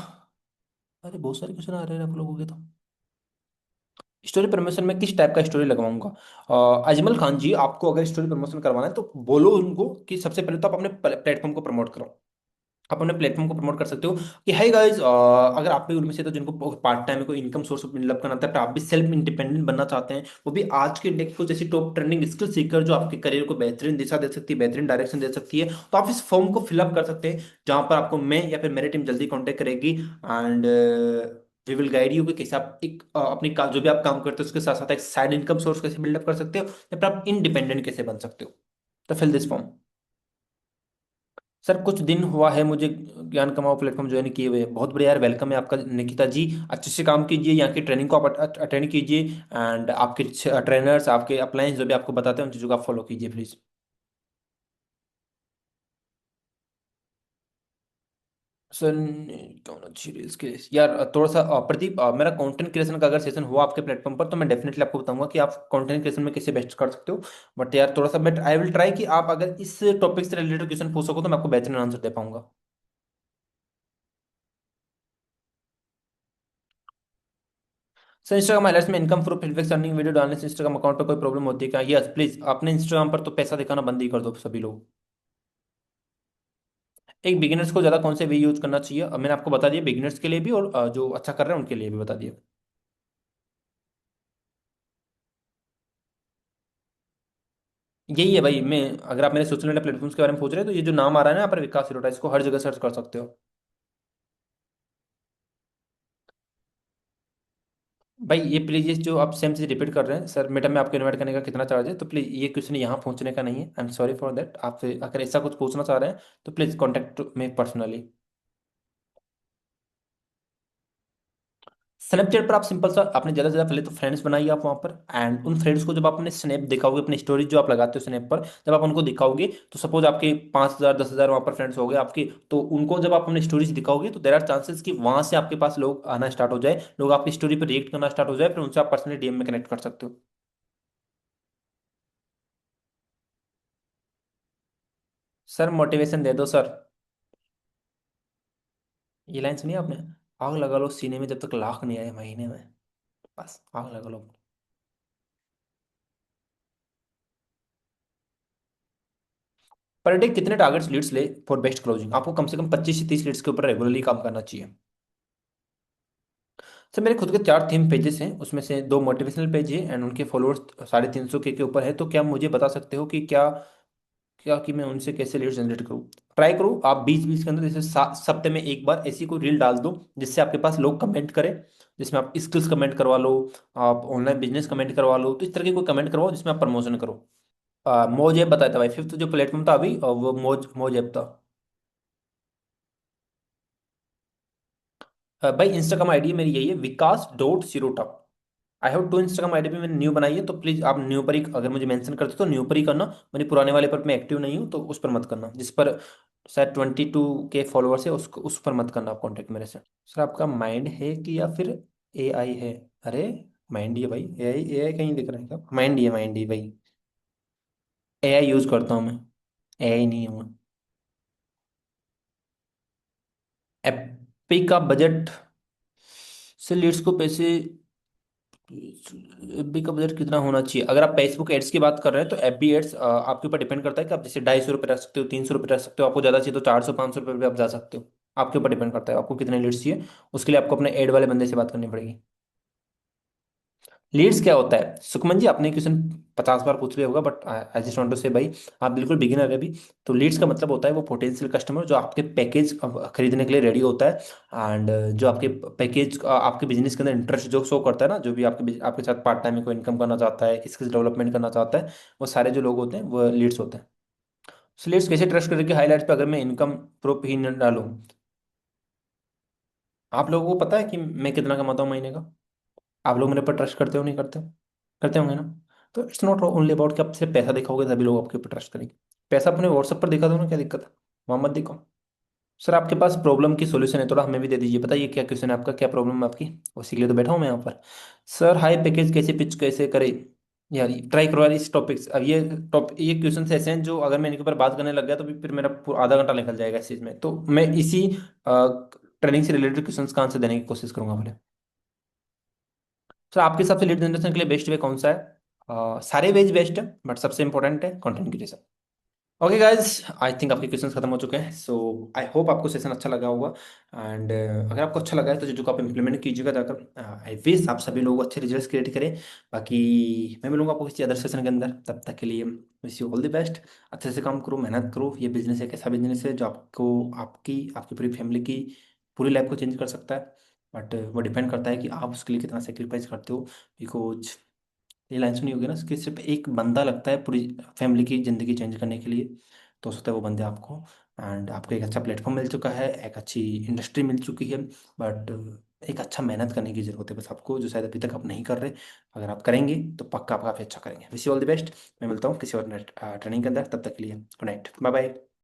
अरे बहुत सारे क्वेश्चन आ रहे हैं आप लोगों के तो। स्टोरी प्रमोशन में किस टाइप का स्टोरी लगवाऊंगा? अजमल खान जी, आपको अगर स्टोरी प्रमोशन करवाना है तो बोलो उनको कि सबसे पहले तो आप अपने प्लेटफॉर्म को प्रमोट करो। आप अपने प्लेटफॉर्म को प्रमोट कर सकते हो कि हाय गाइस, अगर आप भी उनमें से तो जिनको पार्ट टाइम में कोई इनकम सोर्स डेवलप करना था, तो आप भी सेल्फ इंडिपेंडेंट बनना चाहते हैं, वो भी आज के डेट को जैसी टॉप ट्रेंडिंग स्किल सीकर जो आपके करियर को बेहतरीन दिशा दे सकती है, बेहतरीन डायरेक्शन दे सकती है, तो आप इस फॉर्म को फिलअप कर सकते हैं, जहां पर आपको मैं या फिर मेरी टीम जल्दी कॉन्टेक्ट करेगी। And we will guide you कि कैसे आप एक जो भी आप काम करते हो उसके साथ साथ एक साइड इनकम सोर्स कैसे बिल्डअप कर सकते हो, या फिर आप इंडिपेंडेंट कैसे बन सकते हो। तो फिल दिस फॉर्म। सर कुछ दिन हुआ है मुझे ज्ञान कमाओ प्लेटफॉर्म ज्वाइन किए हुए, बहुत बढ़िया यार, वेलकम है आपका निकिता जी। अच्छे से काम कीजिए, यहाँ की ट्रेनिंग को आप अटेंड कीजिए, एंड आपके ट्रेनर्स, आपके अपलाइंस जो भी आपको बताते हैं उन चीज़ों को आप फॉलो कीजिए प्लीज़। सर कौन अच्छी रील्स के यार, थोड़ा सा प्रदीप, मेरा कंटेंट क्रिएशन का अगर सेशन हुआ आपके प्लेटफॉर्म पर तो मैं डेफिनेटली आपको बताऊंगा कि आप कंटेंट क्रिएशन में कैसे बेस्ट कर सकते हो। बट यार थोड़ा सा बट आई विल ट्राई कि आप अगर इस टॉपिक से रिलेटेड क्वेश्चन पूछ सको तो मैं आपको बेहतरीन आंसर दे पाऊंगा। सर इंस्टाग्राम हाइलाइट्स में income proof feedback earning video डालने से इंस्टाग्राम अकाउंट पर कोई प्रॉब्लम होती है क्या? यस प्लीज, अपने इंस्टाग्राम पर तो पैसा दिखाना बंद ही कर दो सभी लोग। एक बिगिनर्स को ज्यादा कौन से वे यूज करना चाहिए? मैंने आपको बता दिया, बिगिनर्स के लिए भी और जो अच्छा कर रहे हैं उनके लिए भी बता दिया। यही है भाई, मैं अगर आप मेरे सोशल मीडिया प्लेटफॉर्म्स के बारे में पूछ रहे हैं तो ये जो नाम आ रहा है ना यहाँ पर, विकास सिरोटा, इसको हर जगह सर्च कर सकते हो। भाई ये प्लीज, ये जो आप सेम चीज रिपीट कर रहे हैं, सर मीटअप में आपको इनवाइट करने का कितना चार्ज है, तो प्लीज ये क्वेश्चन यहाँ पहुंचने का नहीं है। आई एम सॉरी फॉर दैट। आप अगर ऐसा कुछ पूछना चाह रहे हैं तो please contact me personally. Snapchat पर आप सिंपल सा आपने ज्यादा से ज्यादा पहले तो फ्रेंड्स बनाइए आप वहां पर, एंड उन फ्रेंड्स को जब आप अपने स्नैप दिखाओगे, अपनी स्टोरीज जो आप लगाते हो स्नैप पर, जब आप उनको दिखाओगे तो सपोज आपके 5,000 10,000 वहां पर फ्रेंड्स हो गए आपके, तो उनको जब आप अपनी स्टोरीज दिखाओगे तो देर आर चांसेस कि वहां से आपके पास लोग आना स्टार्ट हो जाए, लोग आपकी स्टोरी पर रिएक्ट करना स्टार्ट हो जाए, फिर उनसे आप पर्सनली डीएम में कनेक्ट कर सकते हो। सर मोटिवेशन दे दो सर। ये लाइन सुनी आपने? आग लगा लो सीने में जब तक लाख नहीं आए महीने में, बस आग लगा लो। पर डे कितने टारगेट्स लीड्स ले फॉर बेस्ट क्लोजिंग? आपको कम से कम 25 से 30 लीड्स के ऊपर रेगुलरली काम करना चाहिए। सर मेरे खुद के 4 थीम पेजेस हैं, उसमें से 2 मोटिवेशनल पेज है एंड उनके फॉलोअर्स 350 के ऊपर है, तो क्या मुझे बता सकते हो कि क्या क्या कि मैं उनसे कैसे लीड जनरेट करूँ? ट्राई करूँ आप 20-20 के अंदर, जैसे सप्ते में एक बार ऐसी कोई रील डाल दो जिससे आपके पास लोग कमेंट करें, जिसमें आप स्किल्स कमेंट करवा लो, आप ऑनलाइन बिजनेस कमेंट करवा लो, तो इस तरह की कोई कमेंट करवाओ जिसमें आप प्रमोशन करो। मौज ऐप बताया था भाई, फिफ्थ जो प्लेटफॉर्म था अभी, वो मौज मौज ऐप था। भाई इंस्टाग्राम आईडी मेरी यही है, विकास.सिरोटा। आई हैव 2 इंस्टाग्राम आईडी भी मैंने न्यू बनाई है, तो प्लीज आप न्यू पर ही अगर मुझे मेंशन करते हो तो न्यू पर ही करना। मेरे पुराने वाले पर मैं एक्टिव नहीं हूँ, तो उस पर मत करना, जिस पर शायद 22 के फॉलोअर्स है, उस पर मत करना आप कॉन्टेक्ट मेरे से। सर आपका माइंड है कि या फिर एआई है? अरे माइंड ही है भाई, एआई एआई कहीं दिख रहा है क्या? माइंड ही है, माइंड ही भाई। एआई यूज करता हूँ मैं, एआई नहीं हूँ। एपी का बजट से लीड्स को पैसे, एफबी का बजट कितना होना चाहिए? अगर आप फेसबुक एड्स की बात कर रहे हैं तो एफबी एड्स आपके ऊपर डिपेंड करता है कि आप जैसे 250 रुपये रख सकते हो, 300 रुपये रख सकते हो, आपको ज़्यादा चाहिए तो 400 500 रुपये भी आप जा सकते हो। आपके ऊपर डिपेंड करता है आपको कितने लीड्स चाहिए, उसके लिए आपको अपने एड वाले बंदे से बात करनी पड़ेगी। लीड्स क्या होता है सुखमन जी, आपने क्वेश्चन 50 बार पूछ लिया होगा, but I just want to say भाई, आप बिल्कुल बिगिनर है अभी। तो लीड्स का मतलब होता है वो पोटेंशियल कस्टमर जो आपके पैकेज खरीदने के लिए रेडी होता है, एंड जो आपके पैकेज आपके बिजनेस के अंदर इंटरेस्ट जो शो करता है ना, जो भी आपके साथ पार्ट टाइम में कोई इनकम करना चाहता है, स्किल्स डेवलपमेंट करना चाहता है, वो सारे जो लोग होते हैं वो लीड्स होते हैं। सो लीड्स कैसे ट्रस्ट करें कि हाईलाइट्स पे अगर मैं इनकम प्रूफ ही न डालूं। आप लोगों को पता है कि मैं कितना कमाता हूँ महीने का? आप लोग मेरे पर ट्रस्ट करते हो नहीं करते हो? करते होंगे ना? तो इट्स नॉट ओनली अबाउट कि आप सिर्फ पैसा दिखाओगे तभी लोग आपके ऊपर ट्रस्ट करेंगे। पैसा अपने व्हाट्सएप पर दिखा दो ना, क्या दिक्कत है? वहां मत दिखाओ। सर आपके पास प्रॉब्लम की सॉल्यूशन है, थोड़ा हमें भी दे दीजिए, बताइए क्या क्वेश्चन है आपका, क्या प्रॉब्लम है आपकी, उसी के लिए तो बैठा हूँ मैं यहाँ पर। सर हाई पैकेज कैसे पिच कैसे करे? यार ट्राई करवा रही इस टॉपिक, अब ये क्वेश्चन ऐसे हैं जो अगर मैं इनके ऊपर बात करने लग गया तो फिर मेरा पूरा आधा घंटा निकल जाएगा इस चीज में, तो मैं इसी ट्रेनिंग से रिलेटेड क्वेश्चन का आंसर देने की कोशिश करूंगा बोले। सर आपके हिसाब से लीड जनरेशन के लिए बेस्ट वे कौन सा है? सारे वेज बेस्ट है, बट सबसे इंपॉर्टेंट है content creation. Okay guys, I think आपके क्वेश्चंस खत्म हो चुके हैं, सो आई होप आपको सेशन अच्छा लगा होगा। एंड अगर आपको अच्छा लगा है तो जो आप इम्प्लीमेंट कीजिएगा जाकर, आई विश आप सभी लोग अच्छे रिजल्ट्स क्रिएट करें। बाकी मैं मिलूंगा आपको किसी अदर सेशन के अंदर, तब तक के लिए wish you all the best. अच्छे से काम करो, मेहनत करो, ये बिजनेस एक ऐसा बिजनेस है जो आपको आपकी आपकी पूरी फैमिली की पूरी लाइफ को चेंज कर सकता है। बट वो डिपेंड करता है कि आप उसके लिए कितना सेक्रीफाइस करते हो। बिकॉज ये लाइन सुनी होगी ना कि सिर्फ एक बंदा लगता है पूरी फैमिली की ज़िंदगी चेंज करने के लिए। तो हो सकता है वो बंदे आपको, एंड आपको एक अच्छा प्लेटफॉर्म मिल चुका है, एक अच्छी इंडस्ट्री मिल चुकी है, बट एक अच्छा मेहनत करने की ज़रूरत है बस आपको, जो शायद अभी तक आप नहीं कर रहे। अगर आप करेंगे तो पक्का आप काफ़ी अच्छा करेंगे। Wish you all the best. मैं मिलता हूँ किसी और ट्रेनिंग के अंदर, तब तक के लिए गुड नाइट, बाय बाय।